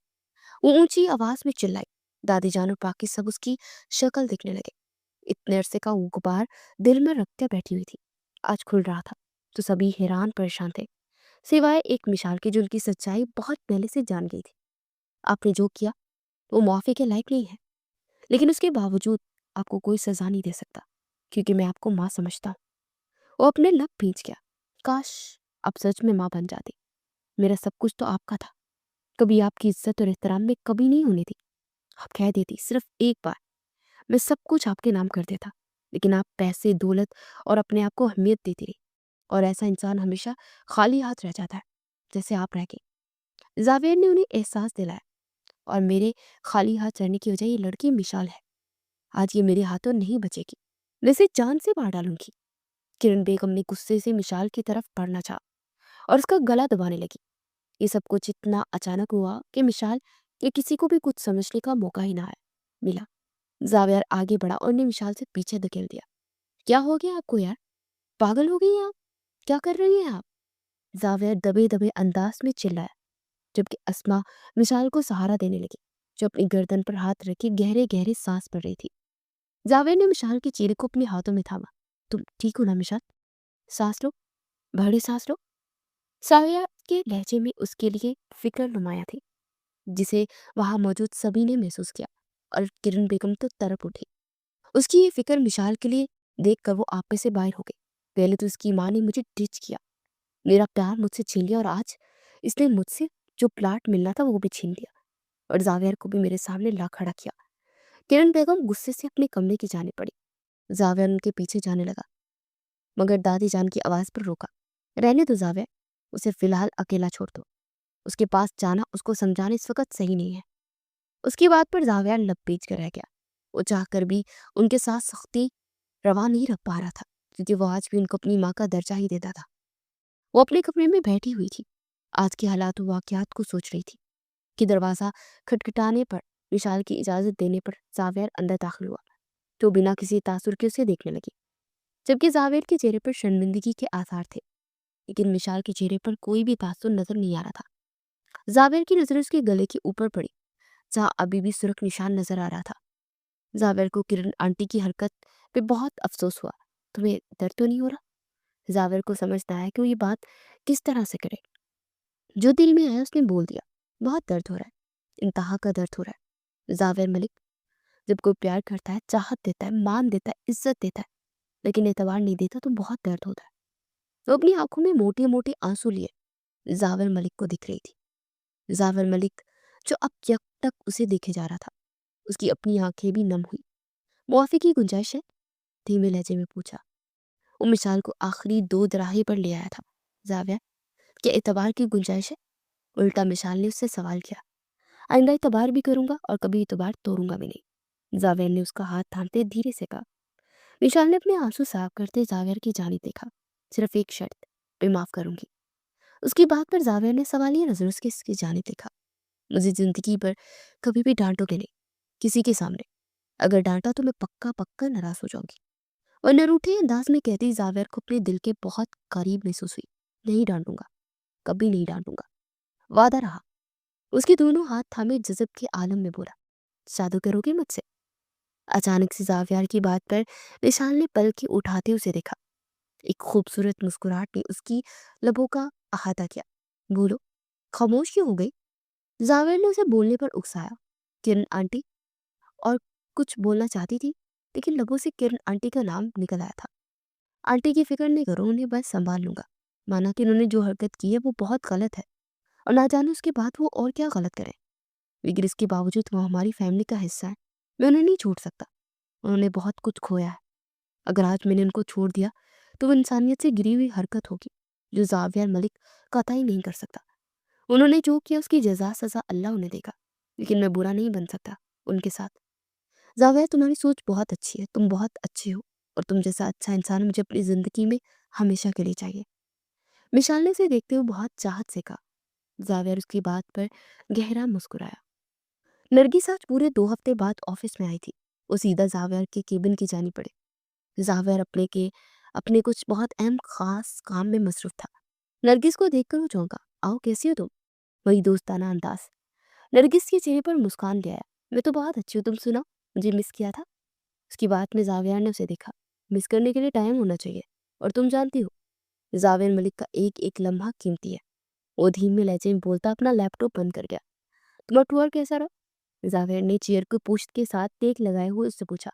वो ऊंची आवाज में चिल्लाई। दादी जान और बाकी सब उसकी शक्ल देखने लगे। इतने अरसे का वो गुबार दिल में रखते बैठी हुई थी, आज खुल रहा था। तो सभी हैरान परेशान थे, सिवाय एक मिसाल की जो उनकी सच्चाई बहुत पहले से जान गई थी। आपने जो किया वो मुआफी के लायक नहीं है, लेकिन उसके बावजूद आपको कोई सजा नहीं दे सकता क्योंकि मैं आपको माँ समझता हूँ। वो अपने लब भींच गया। काश आप सच में माँ बन जाती। मेरा सब कुछ तो आपका था, कभी आपकी इज्जत और एहतराम में कभी नहीं होने दी। आप कह देती सिर्फ एक बार, मैं सब कुछ आपके नाम कर देता, लेकिन आप पैसे, दौलत और अपने आप को अहमियत देती रही। और ऐसा इंसान हमेशा खाली हाथ रह जाता है, जैसे आप रह गए। जावेर ने उन्हें एहसास दिलाया, और मेरे खाली हाथ रहने की वजह ये लड़की मिसाल है। आज ये मेरे हाथों नहीं बचेगी, मैं इसे जान से मार डालूंगी। किरण बेगम ने गुस्से से मिसाल की तरफ बढ़ना चाहा और उसका गला दबाने लगी। ये सब कुछ इतना अचानक हुआ कि मिसाल के किसी को भी कुछ समझने का मौका ही ना आया मिला। जावेर आगे बढ़ा और ने मिसाल से पीछे धकेल दिया। क्या हो गया आपको यार? पागल हो गई आप? क्या कर रही हैं आप? जावेर दबे दबे अंदाज में चिल्लाया, जबकि अस्मा मिसाल को सहारा देने लगी, जो अपनी गर्दन पर हाथ रखे गहरे गहरे सांस पड़ रही थी। जावेर ने मिसाल के चेहरे को अपने हाथों में थामा। तुम ठीक हो ना मिसाल? सांस लो, बड़ी सांस लो। साया के लहजे में उसके लिए फिक्र नुमाया थी, जिसे वहां मौजूद सभी ने महसूस किया। और किरण बेगम तो तरफ उठी। उसकी ये फिक्र मिसाल के लिए देखकर वो आपे से बाहर हो गई। पहले तो उसकी माँ ने मुझे डिच किया, मेरा प्यार मुझसे छीन लिया, और आज इसने मुझसे जो प्लाट मिलना था वो भी छीन लिया, और जावेर को भी मेरे सामने ला खड़ा किया। किरण बेगम गुस्से से अपने कमरे की जाने पड़ी। जावेर उनके पीछे जाने लगा, मगर दादी जान की आवाज पर रोका। रहने दो जावेर, उसे फिलहाल अकेला छोड़ दो। उसके पास जाना उसको समझाने इस वक्त सही नहीं है। उसकी बात पर जावेर लपेट कर रह गया। वो चाहकर भी उनके साथ सख्ती रवा नहीं रख पा रहा था, क्योंकि वो आज भी उनको अपनी माँ का दर्जा ही देता था। वो अपने कमरे में बैठी हुई थी, आज के हालात व वाकयात को सोच रही थी कि दरवाज़ा खटखटाने पर, विशाल की इजाज़त देने पर जावेर अंदर दाखिल हुआ, तो बिना किसी तासुर के उसे देखने लगी। जबकि जावेर के चेहरे पर शर्मिंदगी के आसार थे, लेकिन मिशाल के चेहरे पर कोई भी तासुर नजर नहीं आ रहा था। जावेर की नजर उसके गले के ऊपर पड़ी, जहाँ अभी भी सुर्ख निशान नजर आ रहा था। जावेर को किरण आंटी की हरकत पे बहुत अफसोस हुआ। तुम्हें दर्द तो नहीं हो रहा? जावेर को समझ ना आया कि वो ये बात किस तरह से करे। जो दिल में आया उसने बोल दिया, बहुत दर्द हो रहा है, इंतहा का दर्द हो रहा है। जावेर मलिक, जब कोई प्यार करता है, चाहत देता है, मान देता है, इज्जत देता है, लेकिन एतबार नहीं देता तो बहुत दर्द होता है। वो अपनी आंखों में मोटे मोटे आंसू लिए जावेर मलिक को दिख रही थी। जावेर मलिक जो अब यक तक उसे देखे जा रहा था, उसकी अपनी आंखें भी नम हुई। मुआफ़ी की गुंजाइश है? धीमे लहजे में पूछा। वो मिसाल को आखिरी दो दराहे पर ले आया था। जाविया, क्या एतबार की गुंजाइश है? उल्टा मिसाल ने उससे सवाल किया। आइंदा एतबार भी करूंगा और कभी एतबार तोड़ूंगा भी नहीं, जावेर ने उसका हाथ थामते धीरे से कहा। विशाल ने अपने आंसू साफ करते जावेर की जानिब देखा। सिर्फ एक शर्त पे माफ करूंगी। उसकी बात पर जावेर ने सवालिया नजरों से इसकी जानिब देखा। मुझे जिंदगी पर कभी भी डांटोगे नहीं, किसी के सामने। अगर डांटा तो मैं पक्का पक्का नाराज हो जाऊंगी। और नरूठे अंदाज में कहती जावेर को अपने दिल के बहुत करीब महसूस हुई। नहीं डांटूंगा, कभी नहीं डांटूंगा, वादा रहा। उसके दोनों हाथ थामे जज़ब के आलम में बोला, शादी करोगे मुझसे? अचानक से जावियार की बात पर विशाल ने पलकें उठाते उसे देखा। एक खूबसूरत मुस्कुराहट ने उसकी लबों का अहाता किया। बोलो, खामोश क्यों हो गई? जावेर ने उसे बोलने पर उकसाया। किरण आंटी, और कुछ बोलना चाहती थी, लेकिन लबों से किरण आंटी का नाम निकल आया था। आंटी की फिक्र नहीं करो, उन्हें बस संभाल लूंगा। माना कि उन्होंने जो हरकत की है वो बहुत गलत है, और ना जाने उसके बाद वो और क्या गलत करें, लेकिन इसके बावजूद वो हमारी फैमिली का हिस्सा है। मैं उन्हें नहीं छोड़ सकता। उन्होंने बहुत कुछ खोया है। अगर आज मैंने उनको छोड़ दिया तो वो इंसानियत से गिरी हुई हरकत होगी जो जावियर मलिक कतई नहीं कर सकता। उन्होंने जो किया उसकी जजा सजा अल्लाह उन्हें देगा, लेकिन मैं बुरा नहीं बन सकता उनके साथ। जावियर, तुम्हारी सोच बहुत अच्छी है, तुम बहुत अच्छे हो, और तुम जैसा अच्छा इंसान मुझे अपनी जिंदगी में हमेशा के लिए चाहिए। मिशाल ने उसे देखते हुए बहुत चाहत से कहा। जावियर उसकी बात पर गहरा मुस्कुराया। नरगिस आज पूरे 2 हफ्ते बाद ऑफिस में आई थी। वो सीधा जावियर के केबिन की जानी पड़े। जावियर अपने कुछ बहुत अहम खास काम में मसरूफ था। नरगिस को देखकर वो चौंका। आओ, कैसी हो तुम? वही दोस्ताना अंदाज। नरगिस के चेहरे पर मुस्कान ले आया। मैं तो बहुत अच्छी हूँ, तुम सुनाओ, मुझे मिस किया था? उसकी बात में जावियर ने उसे देखा। मिस करने के लिए टाइम होना चाहिए, और तुम जानती हो जावियर मलिक का एक एक लम्हा कीमती है। वो धीमे लहजे में बोलता अपना लैपटॉप बंद कर गया। तुम्हारा टूर कैसा रहा? जावेर ने चेयर को पुश्त के साथ टेक लगाए हुए उससे पूछा।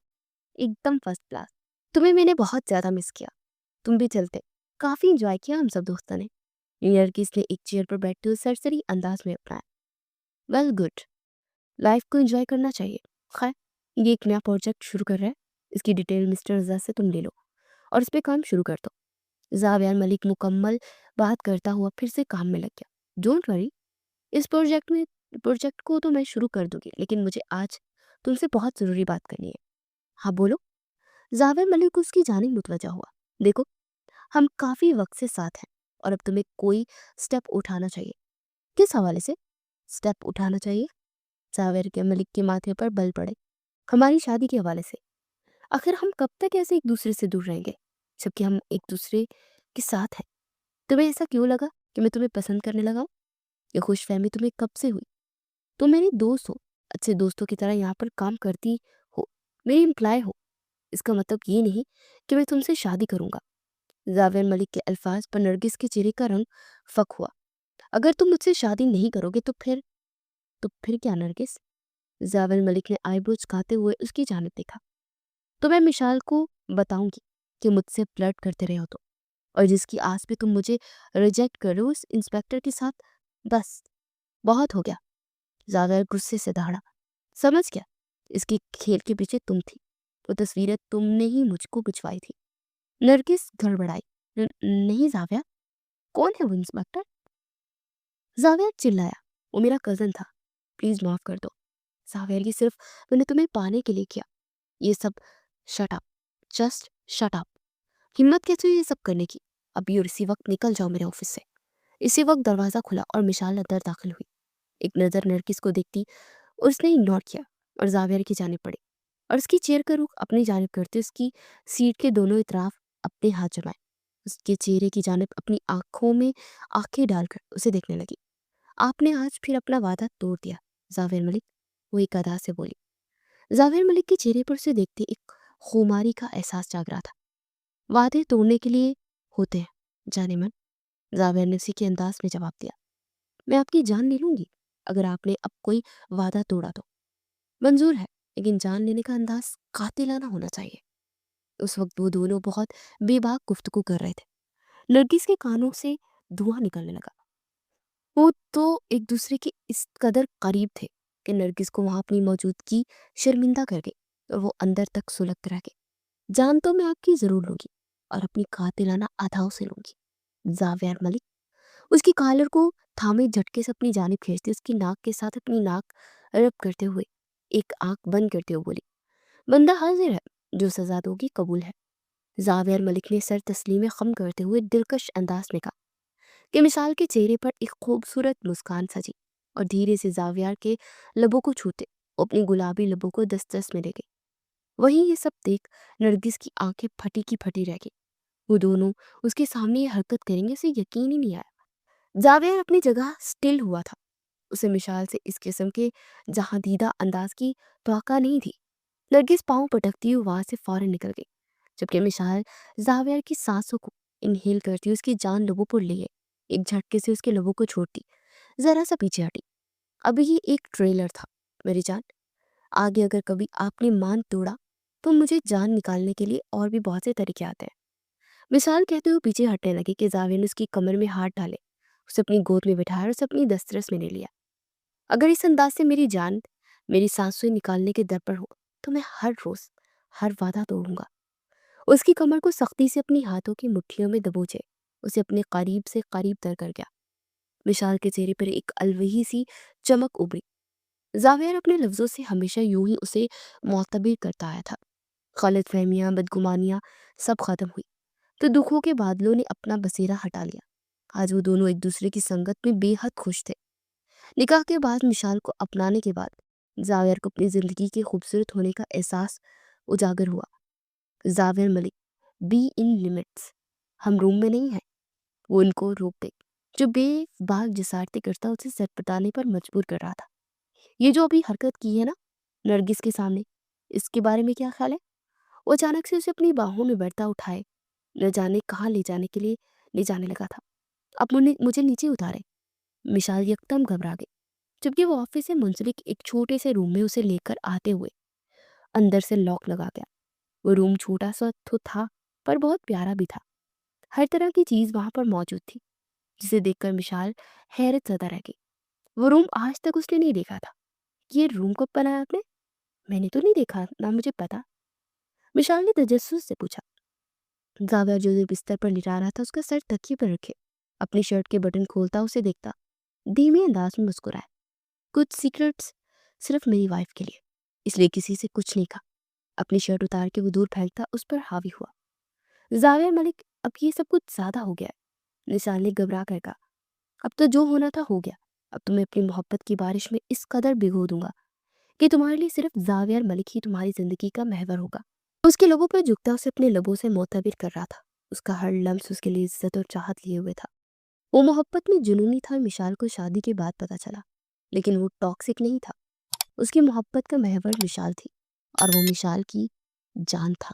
एकदम फर्स्ट क्लास। तुम्हें मैंने बहुत ज्यादा मिस किया। तुम भी चलते। काफी इंजॉय किया हम सब दोस्तों ने। नरगिस ने एक चेयर पर बैठते हुए सरसरी अंदाज में अपनाया। वेल गुड, लाइफ को एंजॉय करना चाहिए। खैर, ये एक नया प्रोजेक्ट शुरू कर रहा है, इसकी डिटेल मिस्टर रजा से तुम ले लो और इस पे काम शुरू कर दो। जावेर मलिक मुकम्मल बात करता हुआ फिर से काम में लग गया। डोंट वरी, इस प्रोजेक्ट को तो मैं शुरू कर दूंगी, लेकिन मुझे आज तुमसे बहुत ज़रूरी बात करनी है। हाँ बोलो। जावेर मलिक को उसकी जानिब मुतवज्जा हुआ। देखो, हम काफ़ी वक्त से साथ हैं, और अब तुम्हें कोई स्टेप उठाना चाहिए। किस हवाले से स्टेप उठाना चाहिए? जावेर के मलिक के माथे पर बल पड़े। हमारी शादी के हवाले से। आखिर हम कब तक ऐसे एक दूसरे से दूर रहेंगे, जबकि हम एक दूसरे के साथ हैं? तुम्हें ऐसा क्यों लगा कि मैं तुम्हें पसंद करने लगा हूँ? ये खुशफहमी तुम्हें कब से हुई? तुम मेरी दोस्त हो, अच्छे दोस्तों की तरह यहाँ पर काम करती हो, मेरी एम्प्लॉय हो। इसका मतलब ये नहीं कि मैं तुमसे शादी करूंगा। जावेर मलिक के अल्फाज पर नरगिस के चेहरे का रंग फक हुआ। अगर तुम मुझसे शादी नहीं करोगे तो फिर क्या नरगिस? जावेर मलिक ने आईब्रो झुकाते हुए उसकी जानिब देखा। तो मैं मिशाल को बताऊंगी कि मुझसे फ्लर्ट करते रहे हो तो, और जिसकी आस पे तुम मुझे रिजेक्ट कर रहे हो उस इंस्पेक्टर के साथ। बस, बहुत हो गया। जावेर गुस्से से दहाड़ा। समझ गया, इसके खेल के पीछे तुम थी। वो तस्वीरें तुमने ही मुझको भिजवाई थी। नरगिस गड़बड़ाई। नहीं जाविया, कौन है वो इंस्पेक्टर? जाविया चिल्लाया। वो मेरा कजन था, प्लीज माफ कर दो। जाविया, ये सिर्फ मैंने तुम्हें पाने के लिए किया। ये सब shut up, just shut up. हिम्मत कैसे हुई ये सब करने की? अभी और इसी वक्त निकल जाओ मेरे ऑफिस से। इसी वक्त दरवाजा खुला और मिशाल अंदर दाखिल हुई। एक नजर नरगिस को देखती उसने इग्नोर किया और जावियर की जानिब पड़ी, और उसकी चेयर का रुख अपनी जानिब करते उसकी सीट के दोनों तरफ अपने हाथ जमाए। उसके चेहरे की जानिब अपनी आंखों में आंखें डालकर उसे देखने लगी। आपने आज फिर अपना वादा तोड़ दिया जावेर मलिक, वो एक अदा से बोली। जावेर मलिक के चेहरे पर उसे देखते एक खुमारी का एहसास जाग रहा था। वादे तोड़ने के लिए होते हैं जाने मन, जावेर ने उसी के अंदाज में जवाब दिया। मैं आपकी जान ले लूंगी अगर आपने अब कोई वादा तोड़ा तो। मंजूर है, लेकिन जान लेने का अंदाज कातिलाना होना चाहिए। उस वक्त वो दोनों बहुत बेबाक गुफ्तगू कर रहे थे। नरगिस के कानों से धुआं निकलने लगा। वो तो एक दूसरे के इस कदर करीब थे कि नरगिस को वहां अपनी मौजूदगी शर्मिंदा कर गई और वो अंदर तक सुलगते रह गई। जान तो मैं आपकी जरूर लूंगी और अपनी कातिलाना अदाओं से लूंगी। जावेर मलिक उसकी कॉलर को थामे झटके से अपनी जानिब खींचती उसकी नाक के साथ अपनी नाक रब करते हुए एक आंख बंद करते हुए बोली, बंदा हाजिर है, जो सजा दोगी कबूल है। जावेर मलिक ने सर तस्लीम खम करते हुए दिलकश अंदाज में कहा कि मिसाल के चेहरे पर एक खूबसूरत मुस्कान सजी और धीरे से जावियार के लबों को छूते वो अपनी गुलाबी लबों को दस्तरस में ले गई। वहीं ये सब देख नरगिस की आंखें फटी की फटी रह गई। वो दोनों उसके सामने ये हरकत करेंगे उसे यकीन ही नहीं आया। जावियर अपनी जगह स्टिल हुआ था। उसे मिशाल से इस किस्म के जहां दीदा अंदाज की तवक्का नहीं थी। नरगिस पाँव पटकती हुई वहां से फौरन निकल गई, जबकि मिशाल जावियर की सांसों को इनहेल करती उसकी जान लबों पर लिए एक झटके से उसके लबों को छोड़ती जरा सा पीछे हटी। अभी ये एक ट्रेलर था मेरी जान, आगे अगर कभी आपने मान तोड़ा तो मुझे जान निकालने के लिए और भी बहुत से तरीके आते हैं। मिसाल कहते हुए पीछे हटने लगी कि जाविर ने उसकी कमर में हाथ डाले, उसे अपनी गोद में बिठाया और उसे अपनी दस्तरस में ले लिया। अगर इस अंदाज से मेरी जान मेरी सांसों निकालने के दर पर हो तो मैं हर रोज हर वादा तोड़ूंगा। उसकी कमर को सख्ती से अपनी हाथों की मुट्ठियों में दबोचे उसे अपने करीब से करीब तर कर गया। विशाल के चेहरे पर एक अलवही सी चमक उभरी। जावेर अपने लफ्जों से हमेशा यूं ही उसे मुतबिर करता आया था। गलत फहमियाँ बदगुमानियाँ सब खत्म हुई तो दुखों के बादलों ने अपना बसेरा हटा लिया। आज वो दोनों एक दूसरे की संगत में बेहद खुश थे। निकाह के बाद मिशाल को अपनाने के बाद जावेर को अपनी जिंदगी के खूबसूरत होने का एहसास उजागर हुआ। जावेर मलिक बी इन लिमिट्स, हम रूम में नहीं हैं। वो उनको रोक गई। जो बेबाक जसारती करता उसे सटपटाने पर मजबूर कर रहा था। ये जो अभी हरकत की है ना नरगिस के सामने, इसके बारे में क्या ख्याल है? वो अचानक से उसे अपनी बाहों में बढ़ता उठाए न जाने कहाँ ले जाने के लिए ले जाने लगा था। अब मुझे नीचे उतारे। मिशाल यकदम घबरा गई, जबकि वो ऑफिस से मुंसलिक एक छोटे से रूम में उसे लेकर आते हुए अंदर से लॉक लगा गया। वो रूम छोटा सा तो था पर बहुत प्यारा भी था। हर तरह की चीज वहां पर मौजूद थी, जिसे देखकर मिशाल हैरत ज़दा रह गई। वो रूम आज तक उसने नहीं देखा था। ये रूम कब बनाया आपने? मैंने तो नहीं देखा, ना मुझे पता। मिशाल ने तजस्सुस से पूछा। जाविर जो बिस्तर पर लिटा रहा था उसका सर तकिए पर रखे अपनी शर्ट के बटन खोलता उसे देखता धीमे अंदाज में मुस्कुराया। कुछ सीक्रेट्स सिर्फ मेरी वाइफ के लिए, इसलिए किसी से कुछ नहीं कहा। अपनी शर्ट उतार के वो दूर फेंकता उस पर हावी हुआ। जाविर मलिक, अब ये सब कुछ ज्यादा हो गया है। निशान ने घबरा कर कहा, अब तो जो होना था हो गया। अब तुम्हें अपनी मोहब्बत की बारिश में इस कदर भिगो दूंगा कि तुम्हारे लिए सिर्फ जावियर मलिक ही तुम्हारी जिंदगी का महवर होगा। उसके लबों पर झुकता उसे अपने लबों से मोतबिर कर रहा था। उसका हर लम्स उसके लिए इज्जत और चाहत लिए हुए था। वो मोहब्बत में जुनूनी था। मिशाल को शादी के बाद पता चला, लेकिन वो टॉक्सिक नहीं था। उसकी मोहब्बत का महवर मिशाल थी और वो मिशाल की जान था।